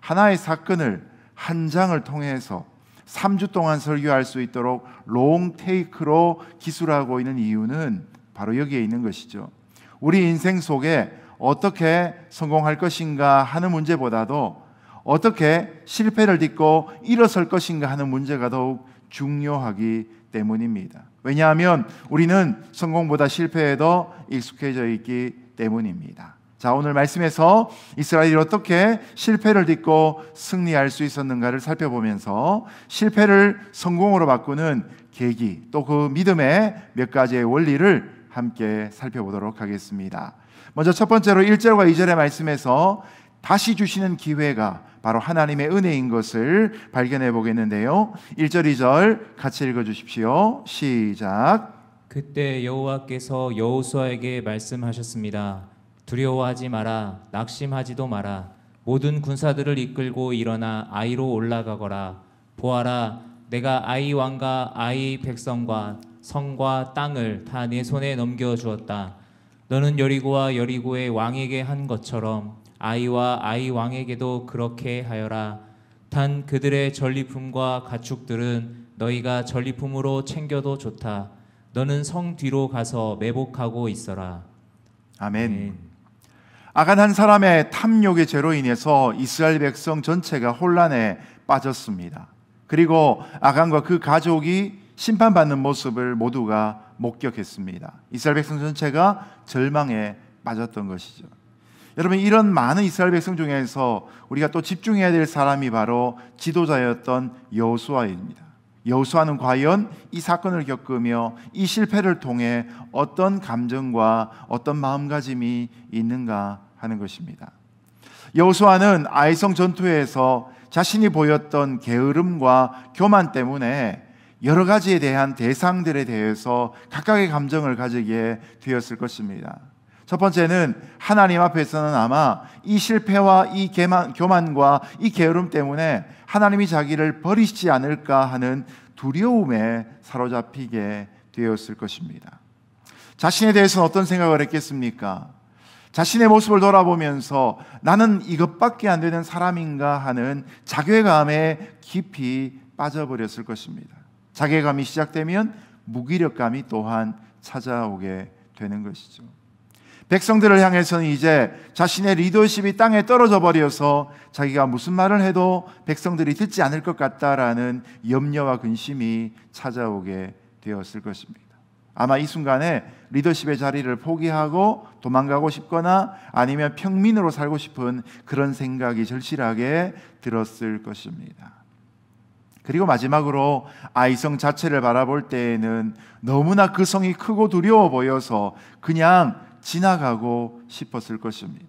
하나의 사건을 한 장을 통해서 3주 동안 설교할 수 있도록 롱테이크로 기술하고 있는 이유는 바로 여기에 있는 것이죠. 우리 인생 속에 어떻게 성공할 것인가 하는 문제보다도 어떻게 실패를 딛고 일어설 것인가 하는 문제가 더욱 중요하기 때문입니다. 왜냐하면 우리는 성공보다 실패에 더 익숙해져 있기 때문입니다. 자, 오늘 말씀에서 이스라엘이 어떻게 실패를 딛고 승리할 수 있었는가를 살펴보면서 실패를 성공으로 바꾸는 계기, 또 그 믿음의 몇 가지의 원리를 함께 살펴보도록 하겠습니다. 먼저 첫 번째로 1절과 2절의 말씀에서 다시 주시는 기회가 바로 하나님의 은혜인 것을 발견해 보겠는데요. 1절 2절 같이 읽어 주십시오. 시작. 그때 여호와께서 여호수아에게 말씀하셨습니다. 두려워하지 마라. 낙심하지도 마라. 모든 군사들을 이끌고 일어나 아이로 올라가거라. 보아라, 내가 아이 왕과 아이 백성과 성과 땅을 다 내 손에 넘겨주었다. 너는 여리고와 여리고의 왕에게 한 것처럼 아이와 아이 왕에게도 그렇게 하여라. 단 그들의 전리품과 가축들은 너희가 전리품으로 챙겨도 좋다. 너는 성 뒤로 가서 매복하고 있어라. 아멘. 아간 한 사람의 탐욕의 죄로 인해서 이스라엘 백성 전체가 혼란에 빠졌습니다. 그리고 아간과 그 가족이 심판받는 모습을 모두가 목격했습니다. 이스라엘 백성 전체가 절망에 빠졌던 것이죠. 여러분, 이런 많은 이스라엘 백성 중에서 우리가 또 집중해야 될 사람이 바로 지도자였던 여호수아입니다. 여호수아는 과연 이 사건을 겪으며 이 실패를 통해 어떤 감정과 어떤 마음가짐이 있는가 하는 것입니다. 여호수아는 아이성 전투에서 자신이 보였던 게으름과 교만 때문에 여러 가지에 대한 대상들에 대해서 각각의 감정을 가지게 되었을 것입니다. 첫 번째는 하나님 앞에서는 아마 이 실패와 이 교만과 이 게으름 때문에 하나님이 자기를 버리시지 않을까 하는 두려움에 사로잡히게 되었을 것입니다. 자신에 대해서는 어떤 생각을 했겠습니까? 자신의 모습을 돌아보면서 나는 이것밖에 안 되는 사람인가 하는 자괴감에 깊이 빠져버렸을 것입니다. 자괴감이 시작되면 무기력감이 또한 찾아오게 되는 것이죠. 백성들을 향해서는 이제 자신의 리더십이 땅에 떨어져 버려서 자기가 무슨 말을 해도 백성들이 듣지 않을 것 같다라는 염려와 근심이 찾아오게 되었을 것입니다. 아마 이 순간에 리더십의 자리를 포기하고 도망가고 싶거나 아니면 평민으로 살고 싶은 그런 생각이 절실하게 들었을 것입니다. 그리고 마지막으로 아이성 자체를 바라볼 때에는 너무나 그 성이 크고 두려워 보여서 그냥 지나가고 싶었을 것입니다.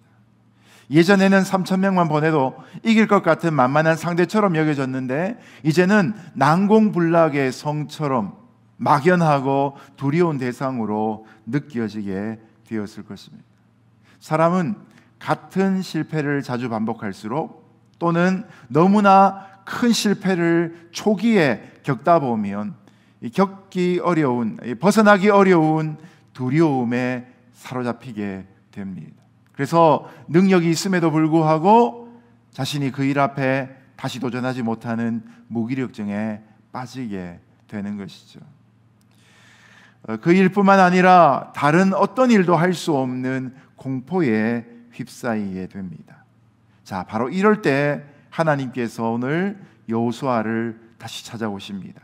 예전에는 3,000명만 보내도 이길 것 같은 만만한 상대처럼 여겨졌는데 이제는 난공불락의 성처럼 막연하고 두려운 대상으로 느껴지게 되었을 것입니다. 사람은 같은 실패를 자주 반복할수록 또는 너무나 큰 실패를 초기에 겪다 보면 겪기 어려운, 벗어나기 어려운 두려움에 사로잡히게 됩니다. 그래서 능력이 있음에도 불구하고 자신이 그 일 앞에 다시 도전하지 못하는 무기력증에 빠지게 되는 것이죠. 그 일뿐만 아니라 다른 어떤 일도 할 수 없는 공포에 휩싸이게 됩니다. 자, 바로 이럴 때 하나님께서 오늘 여호수아를 다시 찾아오십니다.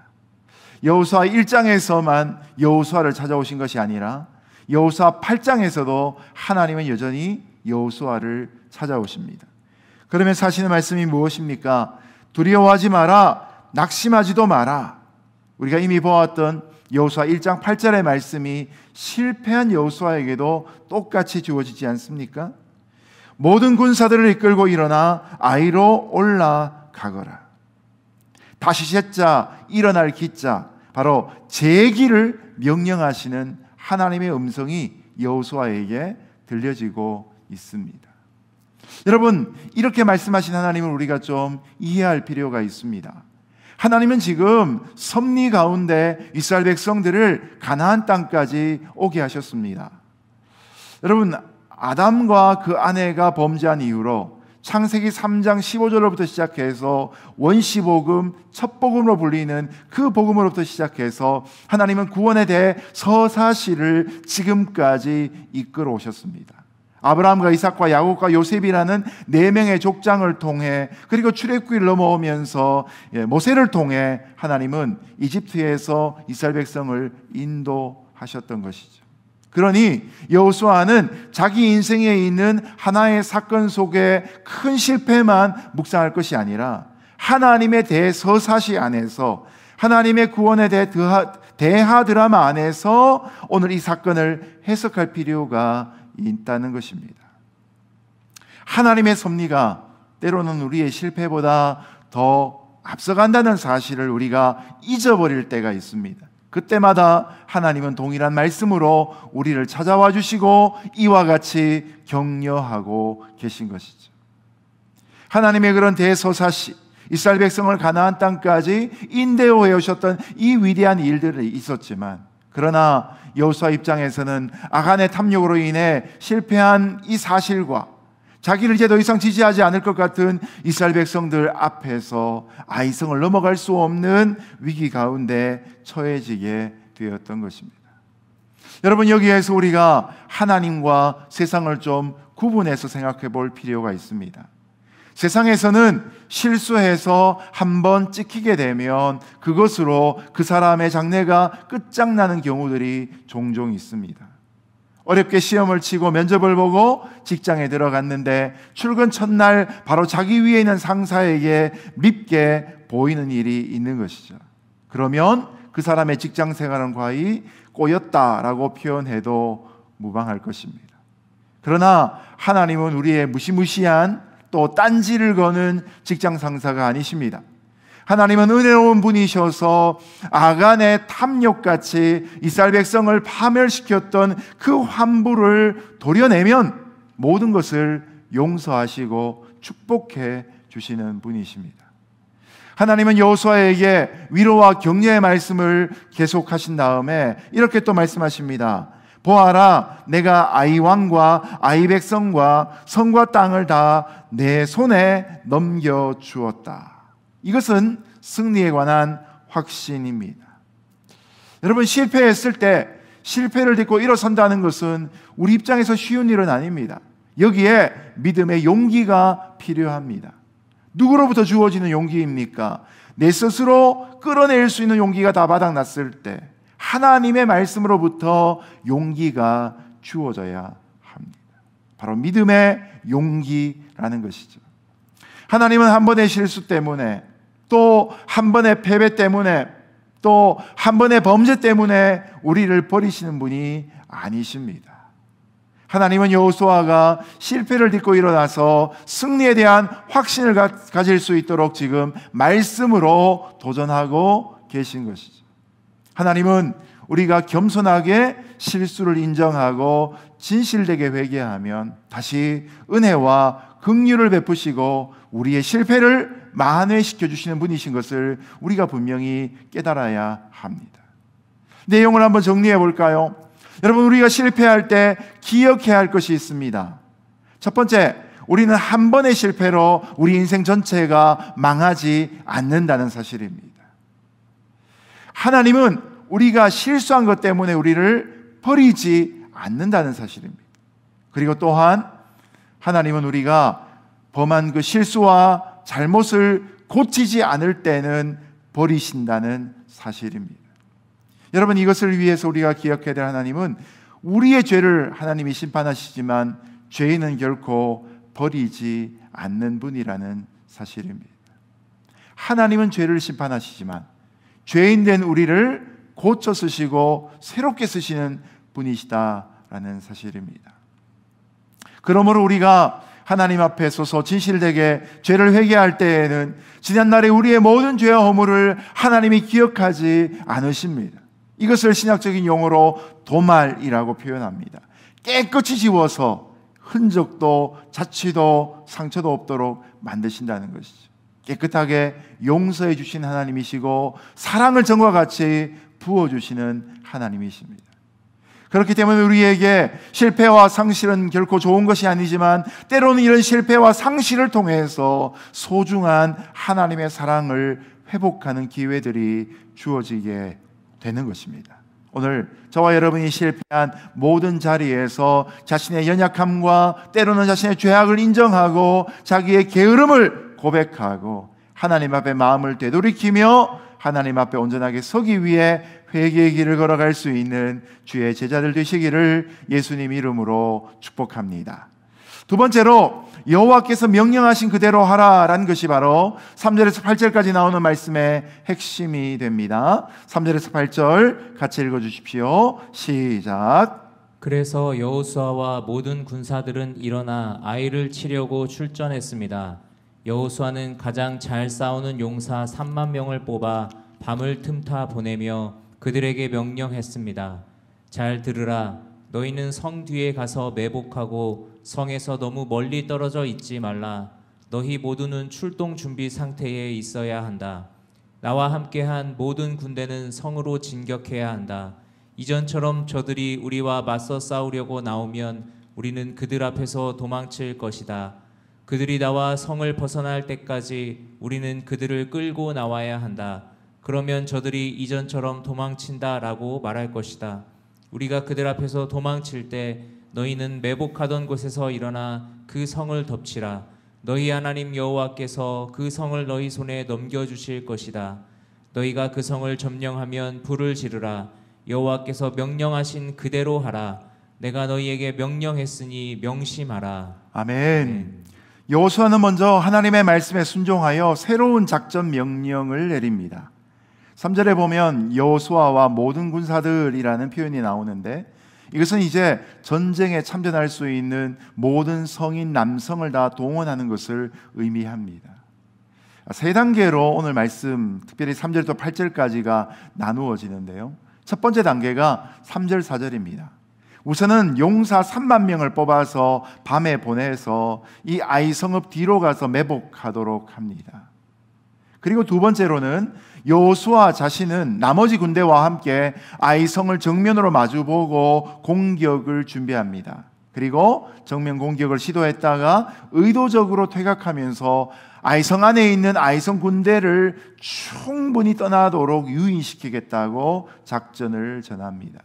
여호수아 1장에서만 여호수아를 찾아오신 것이 아니라 여호수아 8장에서도 하나님은 여전히 여호수아를 찾아오십니다. 그러면서 하시는 말씀이 무엇입니까? 두려워하지 마라, 낙심하지도 마라. 우리가 이미 보았던 여호수아 1장 8절의 말씀이 실패한 여호수아에게도 똑같이 주어지지 않습니까? 모든 군사들을 이끌고 일어나 아이로 올라가거라. 다시 셋자 일어날 기자, 바로 제기를 명령하시는 하나님의 음성이 여호수아에게 들려지고 있습니다. 여러분, 이렇게 말씀하신 하나님을 우리가 좀 이해할 필요가 있습니다. 하나님은 지금 섭리 가운데 이스라엘 백성들을 가나안 땅까지 오게 하셨습니다. 여러분, 아담과 그 아내가 범죄한 이후로 창세기 3장 15절로부터 시작해서 원시복음, 첫복음으로 불리는 그 복음으로부터 시작해서 하나님은 구원에 대해 서사시를 지금까지 이끌어 오셨습니다. 아브라함과 이삭과 야곱과 요셉이라는 4명의 족장을 통해, 그리고 출애굽기를 넘어오면서 모세를 통해 하나님은 이집트에서 이스라엘 백성을 인도하셨던 것이죠. 그러니 여호수아는 자기 인생에 있는 하나의 사건 속에 큰 실패만 묵상할 것이 아니라 하나님의 대서사시 안에서, 하나님의 구원에 대해 대하 드라마 안에서 오늘 이 사건을 해석할 필요가 있다는 것입니다. 하나님의 섭리가 때로는 우리의 실패보다 더 앞서간다는 사실을 우리가 잊어버릴 때가 있습니다. 그때마다 하나님은 동일한 말씀으로 우리를 찾아와 주시고 이와 같이 격려하고 계신 것이죠. 하나님의 그런 대서사시, 이스라엘 백성을 가나안 땅까지 인도해 오셨던 이 위대한 일들이 있었지만, 그러나 여호수아 입장에서는 아간의 탐욕으로 인해 실패한 이 사실과 자기를 이제 더 이상 지지하지 않을 것 같은 이스라엘 백성들 앞에서 아이성을 넘어갈 수 없는 위기 가운데 처해지게 되었던 것입니다. 여러분, 여기에서 우리가 하나님과 세상을 좀 구분해서 생각해 볼 필요가 있습니다. 세상에서는 실수해서 한번 찍히게 되면 그것으로 그 사람의 장래가 끝장나는 경우들이 종종 있습니다. 어렵게 시험을 치고 면접을 보고 직장에 들어갔는데 출근 첫날 바로 자기 위에 있는 상사에게 밉게 보이는 일이 있는 것이죠. 그러면 그 사람의 직장 생활은 거의 꼬였다라고 표현해도 무방할 것입니다. 그러나 하나님은 우리의 무시무시한 또 딴지를 거는 직장 상사가 아니십니다. 하나님은 은혜로운 분이셔서 아간의 탐욕같이 이스라엘 백성을 파멸시켰던 그 환부를 도려내면 모든 것을 용서하시고 축복해 주시는 분이십니다. 하나님은 여호수아에게 위로와 격려의 말씀을 계속하신 다음에 이렇게 또 말씀하십니다. 보아라, 내가 아이 왕과 아이 백성과 성과 땅을 다 내 손에 넘겨 주었다. 이것은 승리에 관한 확신입니다. 여러분, 실패했을 때 실패를 딛고 일어선다는 것은 우리 입장에서 쉬운 일은 아닙니다. 여기에 믿음의 용기가 필요합니다. 누구로부터 주어지는 용기입니까? 내 스스로 끌어낼 수 있는 용기가 다 바닥났을 때 하나님의 말씀으로부터 용기가 주어져야 합니다. 바로 믿음의 용기라는 것이죠. 하나님은 한 번의 실수 때문에, 또 한 번의 패배 때문에, 또 한 번의 범죄 때문에 우리를 버리시는 분이 아니십니다. 하나님은 여호수아가 실패를 딛고 일어나서 승리에 대한 확신을 가질 수 있도록 지금 말씀으로 도전하고 계신 것이죠. 하나님은 우리가 겸손하게 실수를 인정하고 진실되게 회개하면 다시 은혜와 긍휼을 베푸시고 우리의 실패를 만회시켜 주시는 분이신 것을 우리가 분명히 깨달아야 합니다. 내용을 한번 정리해 볼까요? 여러분, 우리가 실패할 때 기억해야 할 것이 있습니다. 첫 번째, 우리는 한 번의 실패로 우리 인생 전체가 망하지 않는다는 사실입니다. 하나님은 우리가 실수한 것 때문에 우리를 버리지 않는다는 사실입니다. 그리고 또한 하나님은 우리가 범한 그 실수와 잘못을 고치지 않을 때는 버리신다는 사실입니다. 여러분, 이것을 위해서 우리가 기억해야 될 하나님은 우리의 죄를 하나님이 심판하시지만 죄인은 결코 버리지 않는 분이라는 사실입니다. 하나님은 죄를 심판하시지만 죄인 된 우리를 고쳐 쓰시고 새롭게 쓰시는 분이시다라는 사실입니다. 그러므로 우리가 하나님 앞에 서서 진실되게 죄를 회개할 때에는 지난날의 우리의 모든 죄와 허물을 하나님이 기억하지 않으십니다. 이것을 신약적인 용어로 도말이라고 표현합니다. 깨끗이 지워서 흔적도 자취도 상처도 없도록 만드신다는 것이죠. 깨끗하게 용서해 주신 하나님이시고 사랑을 전과 같이 부어주시는 하나님이십니다. 그렇기 때문에 우리에게 실패와 상실은 결코 좋은 것이 아니지만 때로는 이런 실패와 상실을 통해서 소중한 하나님의 사랑을 회복하는 기회들이 주어지게 되는 것입니다. 오늘 저와 여러분이 실패한 모든 자리에서 자신의 연약함과 때로는 자신의 죄악을 인정하고 자기의 게으름을 고백하고 하나님 앞에 마음을 되돌이키며 하나님 앞에 온전하게 서기 위해 회개의 길을 걸어갈 수 있는 주의 제자들 되시기를 예수님 이름으로 축복합니다. 두 번째로 여호와께서 명령하신 그대로 하라라는 것이 바로 3절에서 8절까지 나오는 말씀의 핵심이 됩니다. 3절에서 8절 같이 읽어주십시오. 시작. 그래서 여호수아와 모든 군사들은 일어나 아이를 치려고 출전했습니다. 여호수아는 가장 잘 싸우는 용사 3만 명을 뽑아 밤을 틈타 보내며 그들에게 명령했습니다. 잘 들으라. 너희는 성 뒤에 가서 매복하고 성에서 너무 멀리 떨어져 있지 말라. 너희 모두는 출동 준비 상태에 있어야 한다. 나와 함께한 모든 군대는 성으로 진격해야 한다. 이전처럼 저들이 우리와 맞서 싸우려고 나오면 우리는 그들 앞에서 도망칠 것이다. 그들이 나와 성을 벗어날 때까지 우리는 그들을 끌고 나와야 한다. 그러면 저들이 이전처럼 도망친다라고 말할 것이다. 우리가 그들 앞에서 도망칠 때 너희는 매복하던 곳에서 일어나 그 성을 덮치라. 너희 하나님 여호와께서 그 성을 너희 손에 넘겨주실 것이다. 너희가 그 성을 점령하면 불을 지르라. 여호와께서 명령하신 그대로 하라. 내가 너희에게 명령했으니 명심하라. 아멘. 여호수아는 먼저 하나님의 말씀에 순종하여 새로운 작전 명령을 내립니다. 3절에 보면 여호수아와 모든 군사들이라는 표현이 나오는데, 이것은 이제 전쟁에 참전할 수 있는 모든 성인 남성을 다 동원하는 것을 의미합니다. 세 단계로 오늘 말씀, 특별히 3절부터 8절까지가 나누어지는데요. 첫 번째 단계가 3절 4절입니다. 우선은 용사 3만 명을 뽑아서 밤에 보내서 이 아이 성읍 뒤로 가서 매복하도록 합니다. 그리고 두 번째로는 여호수아 자신은 나머지 군대와 함께 아이 성을 정면으로 마주보고 공격을 준비합니다. 그리고 정면 공격을 시도했다가 의도적으로 퇴각하면서 아이성 안에 있는 아이성 군대를 충분히 떠나도록 유인시키겠다고 작전을 전합니다.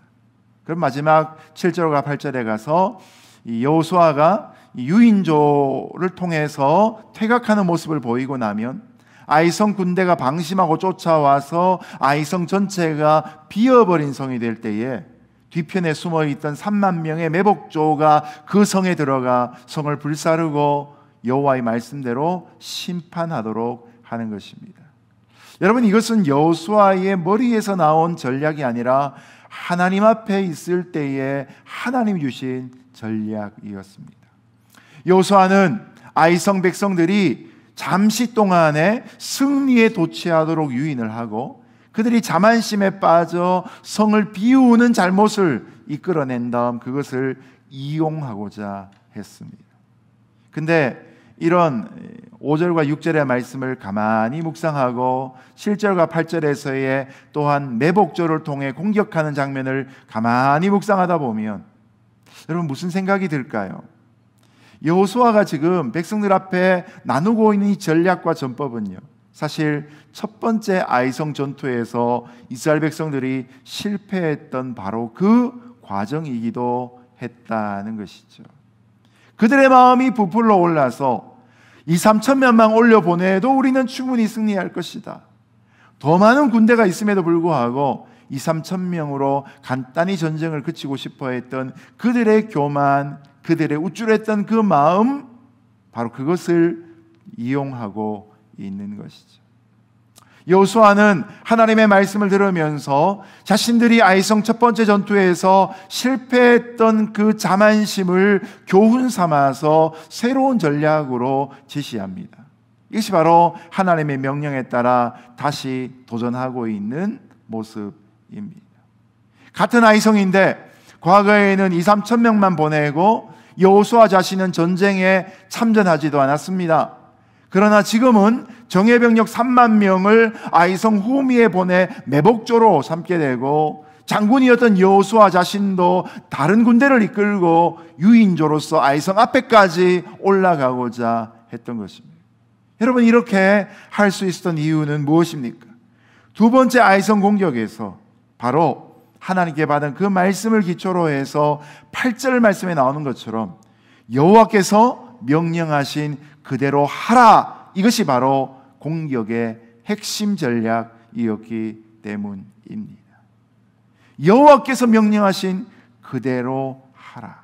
그럼 마지막 7절과 8절에 가서 이 여호수아가 유인조를 통해서 퇴각하는 모습을 보이고 나면 아이성 군대가 방심하고 쫓아와서 아이성 전체가 비어버린 성이 될 때에 뒤편에 숨어있던 3만 명의 매복조가 그 성에 들어가 성을 불사르고 여호와의 말씀대로 심판하도록 하는 것입니다. 여러분, 이것은 여호수아의 머리에서 나온 전략이 아니라 하나님 앞에 있을 때에 하나님이 주신 전략이었습니다. 여호수아는 아이성 백성들이 잠시 동안에 승리에 도취하도록 유인을 하고 그들이 자만심에 빠져 성을 비우는 잘못을 이끌어낸 다음 그것을 이용하고자 했습니다. 근데 이런 5절과 6절의 말씀을 가만히 묵상하고 7절과 8절에서의 또한 매복조를 통해 공격하는 장면을 가만히 묵상하다 보면 여러분 무슨 생각이 들까요? 여호수아가 지금 백성들 앞에 나누고 있는 이 전략과 전법은요, 사실 첫 번째 아이성 전투에서 이스라엘 백성들이 실패했던 바로 그 과정이기도 했다는 것이죠. 그들의 마음이 부풀러 올라서 2-3천명만 올려보내도 우리는 충분히 승리할 것이다. 더 많은 군대가 있음에도 불구하고 2-3천명으로 간단히 전쟁을 그치고 싶어 했던 그들의 교만, 그들의 우쭐했던 그 마음, 바로 그것을 이용하고 있는 것이죠. 여호수아는 하나님의 말씀을 들으면서 자신들이 아이성 첫 번째 전투에서 실패했던 그 자만심을 교훈 삼아서 새로운 전략으로 제시합니다. 이것이 바로 하나님의 명령에 따라 다시 도전하고 있는 모습입니다. 같은 아이성인데 과거에는 2-3천명만 보내고 여호수아 자신은 전쟁에 참전하지도 않았습니다. 그러나 지금은 정예병력 3만 명을 아이성 후미에 보내 매복조로 삼게 되고 장군이었던 여호수아 자신도 다른 군대를 이끌고 유인조로서 아이성 앞에까지 올라가고자 했던 것입니다. 여러분, 이렇게 할 수 있었던 이유는 무엇입니까? 두 번째 아이성 공격에서 바로 하나님께 받은 그 말씀을 기초로 해서 8절 말씀에 나오는 것처럼 여호와께서 명령하신 그대로 하라, 이것이 바로 공격의 핵심 전략이었기 때문입니다. 여호와께서 명령하신 그대로 하라.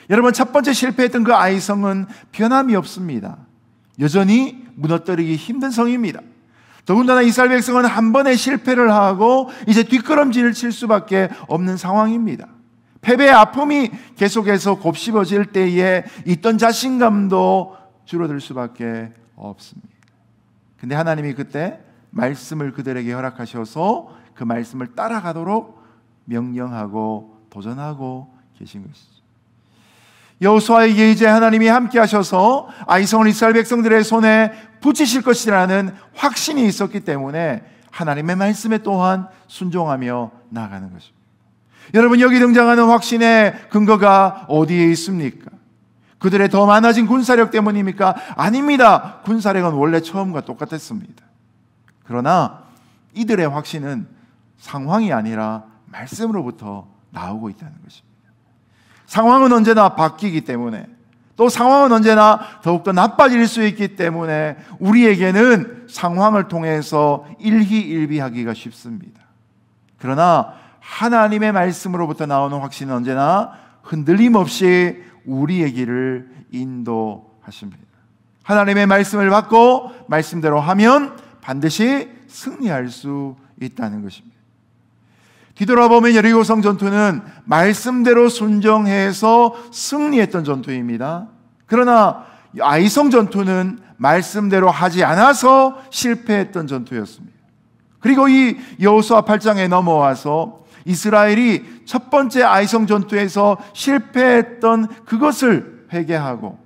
여러분, 첫 번째 실패했던 그 아이성은 변함이 없습니다. 여전히 무너뜨리기 힘든 성입니다. 더군다나 이스라엘 백성은 한 번의 실패를 하고 이제 뒷걸음질을 칠 수밖에 없는 상황입니다. 패배의 아픔이 계속해서 곱씹어질 때에 있던 자신감도 줄어들 수밖에 없습니다. 근데 하나님이 그때 말씀을 그들에게 허락하셔서 그 말씀을 따라가도록 명령하고 도전하고 계신 것이죠. 여호수아에게 이제 하나님이 함께 하셔서 아이성을 이스라엘 백성들의 손에 붙이실 것이라는 확신이 있었기 때문에 하나님의 말씀에 또한 순종하며 나아가는 것입니다. 여러분, 여기 등장하는 확신의 근거가 어디에 있습니까? 그들의 더 많아진 군사력 때문입니까? 아닙니다. 군사력은 원래 처음과 똑같았습니다. 그러나 이들의 확신은 상황이 아니라 말씀으로부터 나오고 있다는 것입니다. 상황은 언제나 바뀌기 때문에, 또 상황은 언제나 더욱더 나빠질 수 있기 때문에 우리에게는 상황을 통해서 일희일비하기가 쉽습니다. 그러나 하나님의 말씀으로부터 나오는 확신은 언제나 흔들림 없이 우리의 길을 인도하십니다. 하나님의 말씀을 받고 말씀대로 하면 반드시 승리할 수 있다는 것입니다. 뒤돌아보면 여리고성 전투는 말씀대로 순종해서 승리했던 전투입니다. 그러나 아이성 전투는 말씀대로 하지 않아서 실패했던 전투였습니다. 그리고 이 여호수아 8장에 넘어와서 이스라엘이 첫 번째 아이성 전투에서 실패했던 그것을 회개하고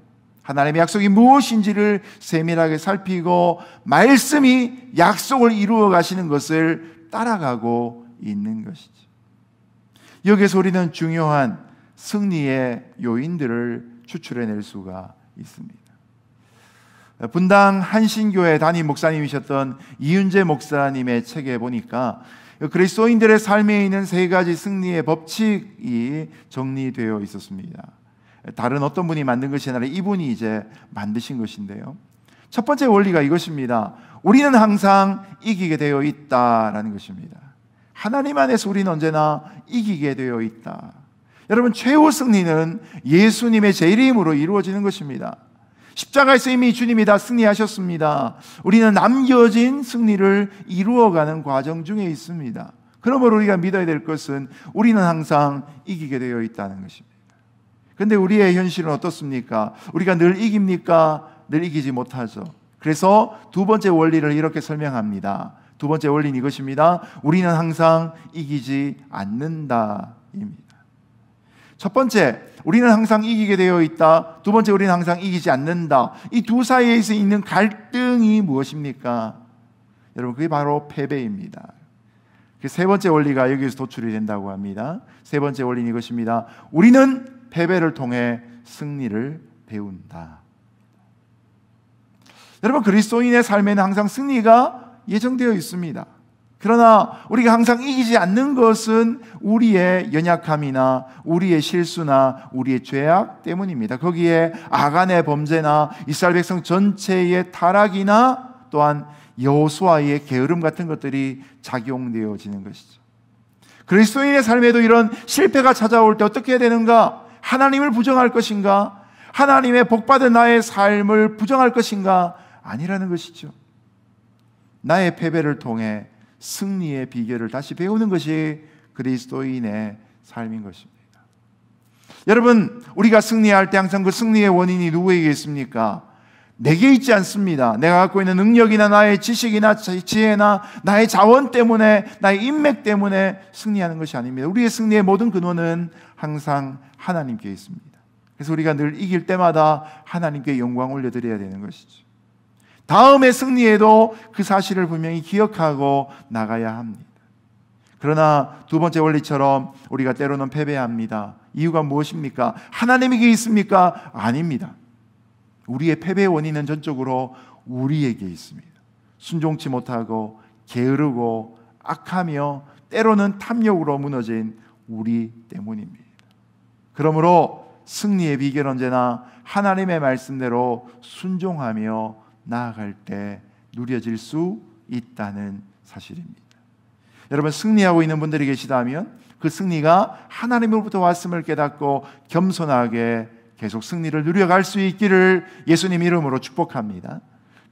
하나님의 약속이 무엇인지를 세밀하게 살피고 말씀이 약속을 이루어 가시는 것을 따라가고 있는 것이죠. 여기서 우리는 중요한 승리의 요인들을 추출해낼 수가 있습니다. 분당 한신교회 담임 목사님이셨던 이윤재 목사님의 책에 보니까 그리스도인들의 삶에 있는 세 가지 승리의 법칙이 정리되어 있었습니다. 다른 어떤 분이 만든 것이 아니라 이분이 이제 만드신 것인데요. 첫 번째 원리가 이것입니다. 우리는 항상 이기게 되어 있다라는 것입니다. 하나님 안에서 우리는 언제나 이기게 되어 있다. 여러분, 최후 승리는 예수님의 재림으로 이루어지는 것입니다. 십자가에서 이미 주님이 다 승리하셨습니다. 우리는 남겨진 승리를 이루어가는 과정 중에 있습니다. 그러므로 우리가 믿어야 될 것은 우리는 항상 이기게 되어 있다는 것입니다. 그런데 우리의 현실은 어떻습니까? 우리가 늘 이깁니까? 늘 이기지 못하죠. 그래서 두 번째 원리를 이렇게 설명합니다. 두 번째 원리는 이것입니다. 우리는 항상 이기지 않는다입니다. 첫 번째, 우리는 항상 이기게 되어 있다. 두 번째, 우리는 항상 이기지 않는다. 이 두 사이에서 있는 갈등이 무엇입니까? 여러분, 그게 바로 패배입니다. 세 번째 원리가 여기서 도출이 된다고 합니다. 세 번째 원리는 이것입니다. 우리는 패배를 통해 승리를 배운다. 여러분, 그리스도인의 삶에는 항상 승리가 예정되어 있습니다. 그러나 우리가 항상 이기지 않는 것은 우리의 연약함이나 우리의 실수나 우리의 죄악 때문입니다. 거기에 아간의 범죄나 이스라엘 백성 전체의 타락이나 또한 여호수아의 게으름 같은 것들이 작용되어지는 것이죠. 그리스도인의 삶에도 이런 실패가 찾아올 때 어떻게 해야 되는가? 하나님을 부정할 것인가? 하나님의 복받은 나의 삶을 부정할 것인가? 아니라는 것이죠. 나의 패배를 통해 승리의 비결을 다시 배우는 것이 그리스도인의 삶인 것입니다. 여러분, 우리가 승리할 때 항상 그 승리의 원인이 누구에게 있습니까? 내게 있지 않습니다. 내가 갖고 있는 능력이나 나의 지식이나 지혜나 나의 자원 때문에, 나의 인맥 때문에 승리하는 것이 아닙니다. 우리의 승리의 모든 근원은 항상 하나님께 있습니다. 그래서 우리가 늘 이길 때마다 하나님께 영광 올려드려야 되는 것이죠. 다음의 승리에도 그 사실을 분명히 기억하고 나가야 합니다. 그러나 두 번째 원리처럼 우리가 때로는 패배합니다. 이유가 무엇입니까? 하나님에게 있습니까? 아닙니다. 우리의 패배의 원인은 전적으로 우리에게 있습니다. 순종치 못하고 게으르고 악하며 때로는 탐욕으로 무너진 우리 때문입니다. 그러므로 승리의 비결은 언제나 하나님의 말씀대로 순종하며 나아갈 때 누려질 수 있다는 사실입니다. 여러분, 승리하고 있는 분들이 계시다면 그 승리가 하나님으로부터 왔음을 깨닫고 겸손하게 계속 승리를 누려갈 수 있기를 예수님 이름으로 축복합니다.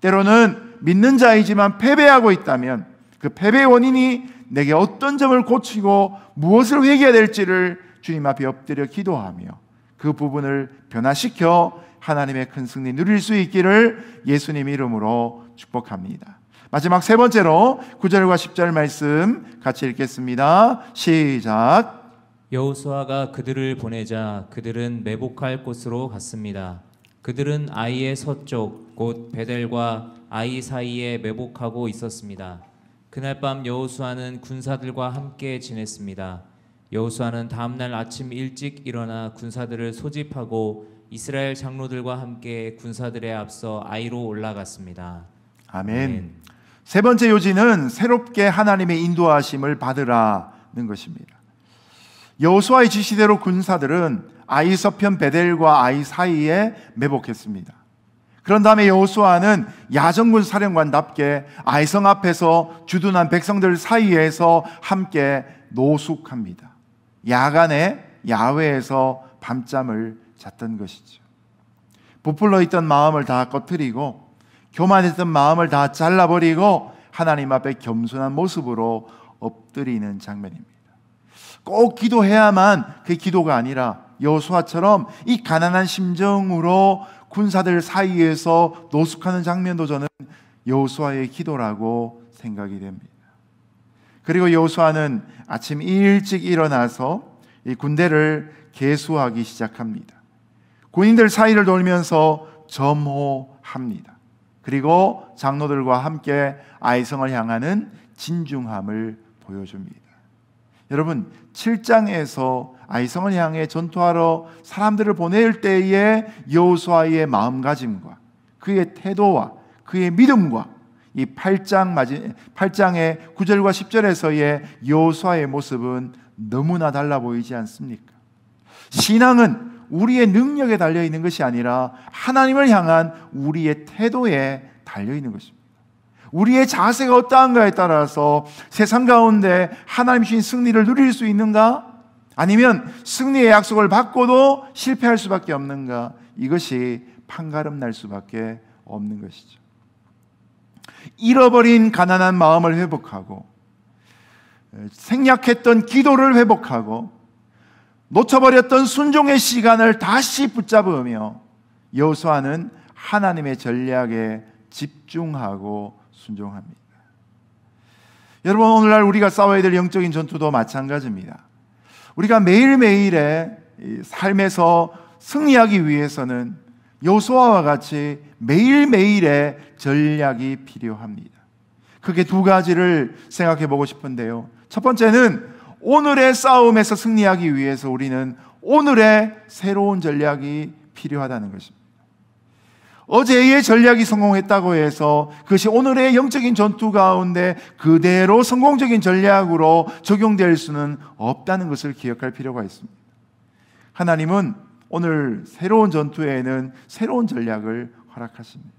때로는 믿는 자이지만 패배하고 있다면 그 패배의 원인이 내게 어떤 점을 고치고 무엇을 회개해야 될지를 주님 앞에 엎드려 기도하며 그 부분을 변화시켜 하나님의 큰 승리 누릴 수 있기를 예수님 이름으로 축복합니다. 마지막 세 번째로 9절과 10절 말씀 같이 읽겠습니다. 시작. 여호수아가 그들을 보내자 그들은 매복할 곳으로 갔습니다. 그들은 아이의 서쪽 곧 베델과 아이 사이에 매복하고 있었습니다. 그날 밤 여호수아는 군사들과 함께 지냈습니다. 여호수아는 다음날 아침 일찍 일어나 군사들을 소집하고 이스라엘 장로들과 함께 군사들에 앞서 아이로 올라갔습니다. 아멘. 세 번째 요지는 새롭게 하나님의 인도하심을 받으라는 것입니다. 여호수아의 지시대로 군사들은 아이 서편 베델과 아이 사이에 매복했습니다. 그런 다음에 여호수아는 야전군 사령관답게 아이성 앞에서 주둔한 백성들 사이에서 함께 노숙합니다. 야간에 야외에서 밤잠을 잤던 것이죠. 부풀러 있던 마음을 다 꺼트리고 교만했던 마음을 다 잘라버리고 하나님 앞에 겸손한 모습으로 엎드리는 장면입니다. 꼭 기도해야만 그 기도가 아니라 여호수아처럼 이 가난한 심정으로 군사들 사이에서 노숙하는 장면도 저는 여호수아의 기도라고 생각이 됩니다. 그리고 여호수아는 아침 일찍 일어나서 이 군대를 계수하기 시작합니다. 군인들 사이를 돌면서 점호합니다. 그리고 장로들과 함께 아이성을 향하는 진중함을 보여줍니다. 여러분, 7장에서 아이성을 향해 전투하러 사람들을 보낼 때의 여호수아의 마음가짐과 그의 태도와 그의 믿음과 이 8장의 9절과 10절에서의 여호수아의 모습은 너무나 달라 보이지 않습니까? 신앙은 우리의 능력에 달려 있는 것이 아니라 하나님을 향한 우리의 태도에 달려 있는 것입니다. 우리의 자세가 어떠한가에 따라서 세상 가운데 하나님 주신 승리를 누릴 수 있는가? 아니면 승리의 약속을 받고도 실패할 수밖에 없는가? 이것이 판가름 날 수밖에 없는 것이죠. 잃어버린 가난한 마음을 회복하고 생략했던 기도를 회복하고 놓쳐버렸던 순종의 시간을 다시 붙잡으며 여호수아는 하나님의 전략에 집중하고 순종합니다. 여러분, 오늘날 우리가 싸워야 될 영적인 전투도 마찬가지입니다. 우리가 매일매일의 삶에서 승리하기 위해서는 여호수아와 같이 매일매일의 전략이 필요합니다. 크게 두 가지를 생각해 보고 싶은데요. 첫 번째는 오늘의 싸움에서 승리하기 위해서 우리는 오늘의 새로운 전략이 필요하다는 것입니다. 어제의 전략이 성공했다고 해서 그것이 오늘의 영적인 전투 가운데 그대로 성공적인 전략으로 적용될 수는 없다는 것을 기억할 필요가 있습니다. 하나님은 오늘 새로운 전투에는 새로운 전략을 허락하십니다.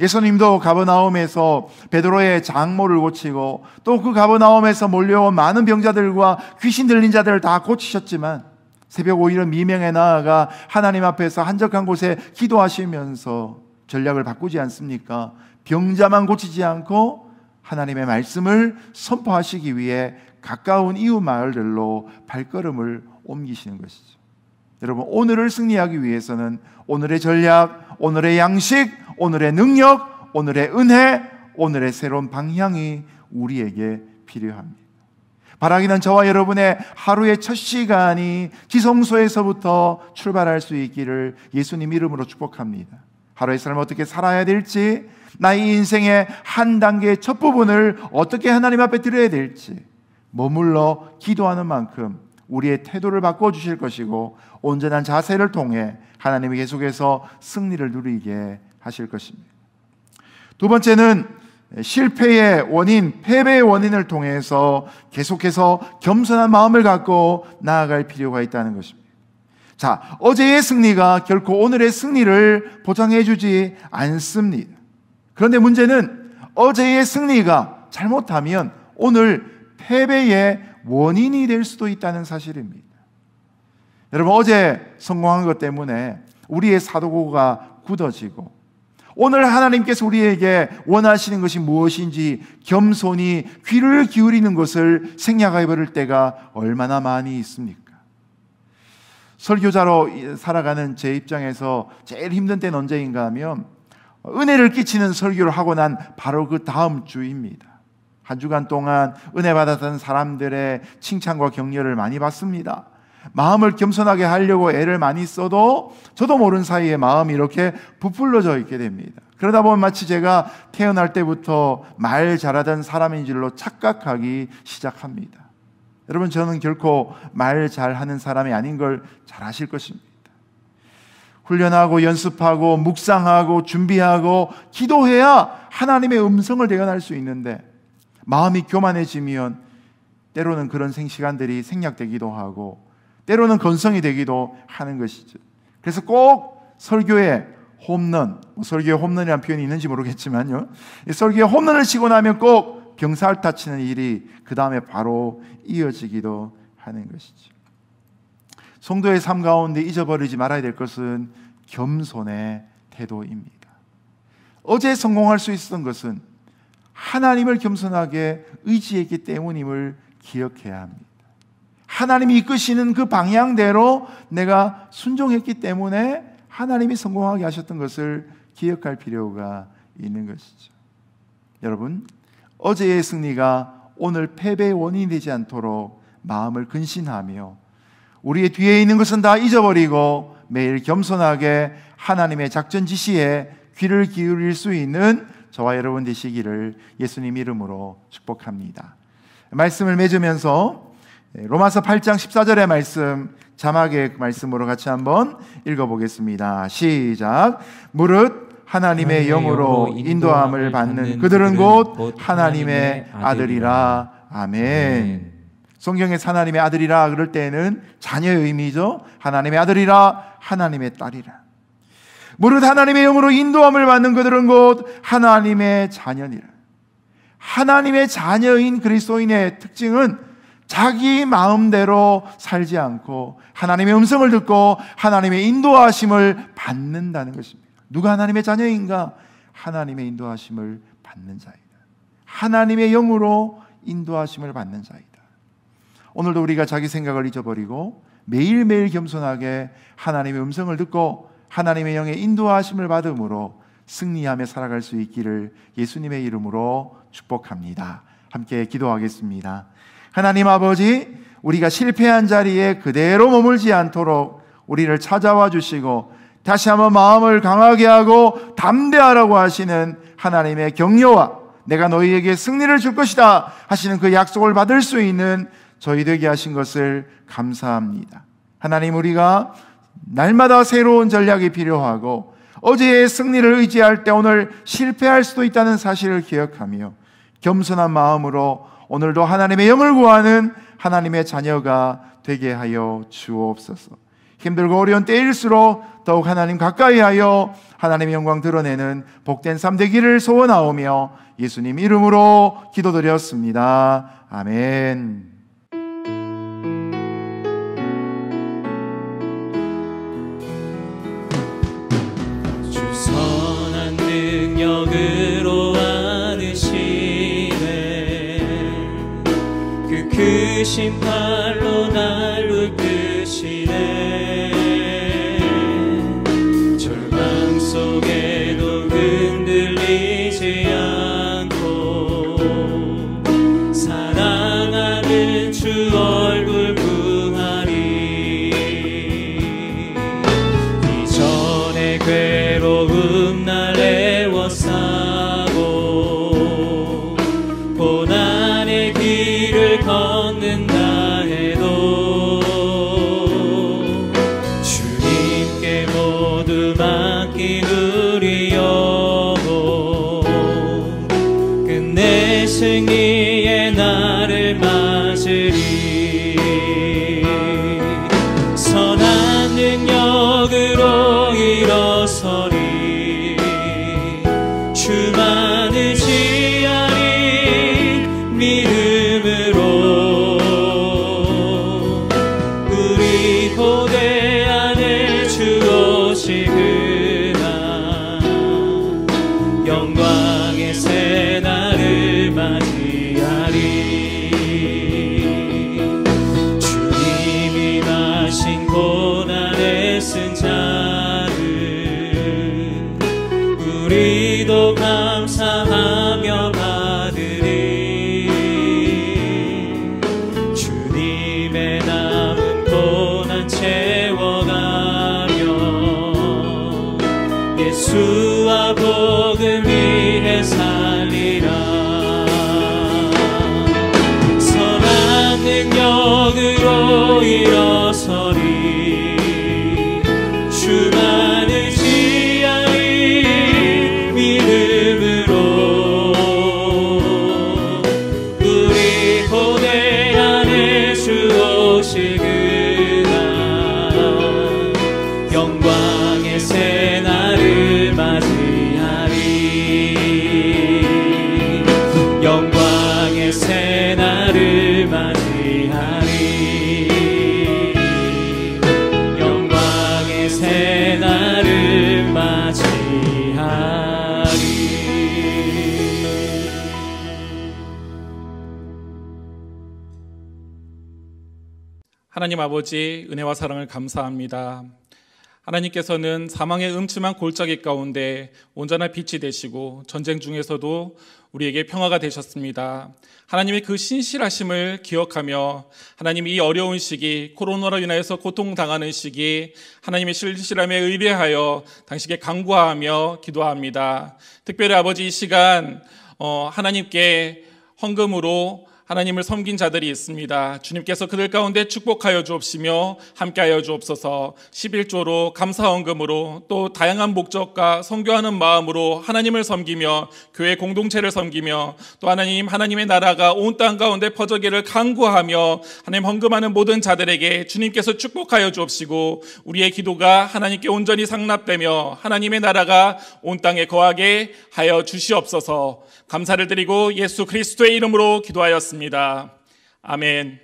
예수님도 가버나움에서 베드로의 장모를 고치고 또 그 가버나움에서 몰려온 많은 병자들과 귀신 들린 자들을 다 고치셨지만 새벽 5일은 미명에 나아가 하나님 앞에서 한적한 곳에 기도하시면서 전략을 바꾸지 않습니까? 병자만 고치지 않고 하나님의 말씀을 선포하시기 위해 가까운 이웃 마을들로 발걸음을 옮기시는 것이죠. 여러분, 오늘을 승리하기 위해서는 오늘의 전략, 오늘의 양식, 오늘의 능력, 오늘의 은혜, 오늘의 새로운 방향이 우리에게 필요합니다. 바라기는 저와 여러분의 하루의 첫 시간이 지성소에서부터 출발할 수 있기를 예수님 이름으로 축복합니다. 하루의 삶을 어떻게 살아야 될지, 나의 인생의 한 단계의 첫 부분을 어떻게 하나님 앞에 드려야 될지 머물러 기도하는 만큼 우리의 태도를 바꿔주실 것이고 온전한 자세를 통해 하나님이 계속해서 승리를 누리게 하실 것입니다. 두 번째는 실패의 원인, 패배의 원인을 통해서 계속해서 겸손한 마음을 갖고 나아갈 필요가 있다는 것입니다. 자, 어제의 승리가 결코 오늘의 승리를 보장해 주지 않습니다. 그런데 문제는 어제의 승리가 잘못하면 오늘 패배의 원인이 될 수도 있다는 사실입니다. 여러분, 어제 성공한 것 때문에 우리의 사도고가 굳어지고 오늘 하나님께서 우리에게 원하시는 것이 무엇인지 겸손히 귀를 기울이는 것을 생략해 버릴 때가 얼마나 많이 있습니까? 설교자로 살아가는 제 입장에서 제일 힘든 때는 언제인가 하면 은혜를 끼치는 설교를 하고 난 바로 그 다음 주입니다. 한 주간 동안 은혜 받았던 사람들의 칭찬과 격려를 많이 받습니다. 마음을 겸손하게 하려고 애를 많이 써도 저도 모르는 사이에 마음이 이렇게 부풀러져 있게 됩니다. 그러다 보면 마치 제가 태어날 때부터 말 잘하던 사람인 줄로 착각하기 시작합니다. 여러분, 저는 결코 말 잘하는 사람이 아닌 걸 잘 아실 것입니다. 훈련하고 연습하고 묵상하고 준비하고 기도해야 하나님의 음성을 대견할 수 있는데 마음이 교만해지면 때로는 그런 시간들이 생략되기도 하고 때로는 건성이 되기도 하는 것이죠. 그래서 꼭 설교에 홈런, 설교에 홈런이라는 표현이 있는지 모르겠지만요, 설교에 홈런을 치고 나면 꼭 병살타 치는 일이 그 다음에 바로 이어지기도 하는 것이죠. 성도의 삶 가운데 잊어버리지 말아야 될 것은 겸손의 태도입니다. 어제 성공할 수 있었던 것은 하나님을 겸손하게 의지했기 때문임을 기억해야 합니다. 하나님이 이끄시는 그 방향대로 내가 순종했기 때문에 하나님이 성공하게 하셨던 것을 기억할 필요가 있는 것이죠. 여러분, 어제의 승리가 오늘 패배의 원인이 되지 않도록 마음을 근신하며 우리의 뒤에 있는 것은 다 잊어버리고 매일 겸손하게 하나님의 작전 지시에 귀를 기울일 수 있는 저와 여러분 되시기를 예수님 이름으로 축복합니다. 말씀을 맺으면서 로마서 8장 14절의 말씀, 자막의 말씀으로 같이 한번 읽어보겠습니다. 시작. 무릇 하나님의 영으로 인도함을 받는 그들은 곧 하나님의 아들이라. 아멘. 성경에 하나님의 아들이라 그럴 때는 자녀의 의미죠. 하나님의 아들이라, 하나님의 딸이라. 무릇 하나님의 영으로 인도함을 받는 그들은 곧 하나님의 자녀니라. 하나님의 자녀인 그리스도인의 특징은 자기 마음대로 살지 않고 하나님의 음성을 듣고 하나님의 인도하심을 받는다는 것입니다. 누가 하나님의 자녀인가? 하나님의 인도하심을 받는 자이다. 하나님의 영으로 인도하심을 받는 자이다. 오늘도 우리가 자기 생각을 잊어버리고 매일매일 겸손하게 하나님의 음성을 듣고 하나님의 영의 인도하심을 받음으로 승리하며 살아갈 수 있기를 예수님의 이름으로 축복합니다. 함께 기도하겠습니다. 하나님 아버지, 우리가 실패한 자리에 그대로 머물지 않도록 우리를 찾아와 주시고 다시 한번 마음을 강하게 하고 담대하라고 하시는 하나님의 격려와 내가 너희에게 승리를 줄 것이다 하시는 그 약속을 받을 수 있는 저희 되게 하신 것을 감사합니다. 하나님, 우리가 날마다 새로운 전략이 필요하고 어제의 승리를 의지할 때 오늘 실패할 수도 있다는 사실을 기억하며 겸손한 마음으로 오늘도 하나님의 영을 구하는 하나님의 자녀가 되게 하여 주옵소서. 힘들고 어려운 때일수록 더욱 하나님 가까이 하여 하나님의 영광 드러내는 복된 삶 되기를 소원하오며 예수님 이름으로 기도드렸습니다. 아멘. 주 선한 능력으로 안으시네. 그 크신 팔로 날 붙드시네. 절망 속에도 흔들리지 않고 사랑하는 주 얼굴 구하리. 이전의 괴로움 날 애워싸고 고난의 길을 걷는다 해도 주님께 모두 맡긴 우리 영혼 끝내 승리의 날을 맞으리. 선한 능력으로 일어서리. 주만 의지하리. 믿음으로 우리 고대 안에 주 오시그나. 영광의 새 날을 맞이하리. 주님이 마신 고난 주님으로 감사하며 받으리. 주님의 남은 고난 채워가며 예수와 복음 위해 살리라. 선한 능력으로 일어서리. 주만 의지하리 믿음으로. 우리 고대 안에 주 오실 그날 영광의 새날을 맞이하리. 영광의 새날을 맞이하리. 영광의 새날을 맞이하리. 하나님 아버지, 은혜와 사랑을 감사합니다. 하나님께서는 사망의 음침한 골짜기 가운데 온전한 빛이 되시고 전쟁 중에서도 우리에게 평화가 되셨습니다. 하나님의 그 신실하심을 기억하며 하나님 이 어려운 시기, 코로나로 인하여서 고통당하는 시기 하나님의 신실함에 의뢰하여 당신께 간구하며 기도합니다. 특별히 아버지 이 시간 하나님께 헌금으로 하나님을 섬긴 자들이 있습니다. 주님께서 그들 가운데 축복하여 주옵시며 함께하여 주옵소서. 11조로 감사헌금으로 또 다양한 목적과 선교하는 마음으로 하나님을 섬기며 교회 공동체를 섬기며 또 하나님의 나라가 온 땅 가운데 퍼져기를 간구하며 하나님 헌금하는 모든 자들에게 주님께서 축복하여 주옵시고 우리의 기도가 하나님께 온전히 상납되며 하나님의 나라가 온 땅에 거하게 하여 주시옵소서. 감사를 드리고 예수 그리스도의 이름으로 기도하였습니다. 아멘.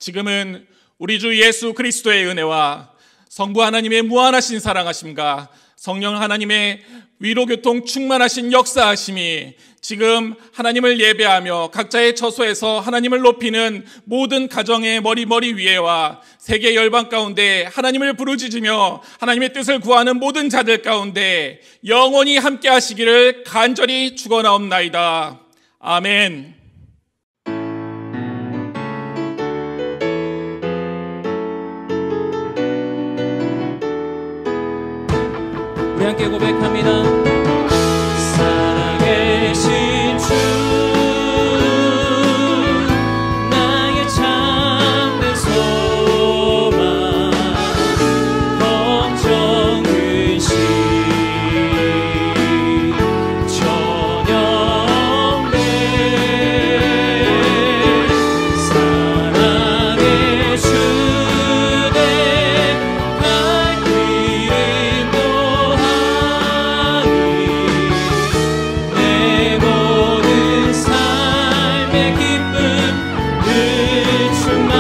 지금은 우리 주 예수 그리스도의 은혜와 성부 하나님의 무한하신 사랑하심과 성령 하나님의 위로교통 충만하신 역사하심이 지금 하나님을 예배하며 각자의 처소에서 하나님을 높이는 모든 가정의 머리 위에와 세계 열방 가운데 하나님을 부르짖으며 하나님의 뜻을 구하는 모든 자들 가운데 영원히 함께 하시기를 간절히 축원하옵나이다. 아멘. 우리 함께 고백합니다. 살아계신 주 나의 참된 소망 걱정 근심 전혀 없네. 사랑의 주내 갈 길은 내 모든 삶의 기쁨 늘 충만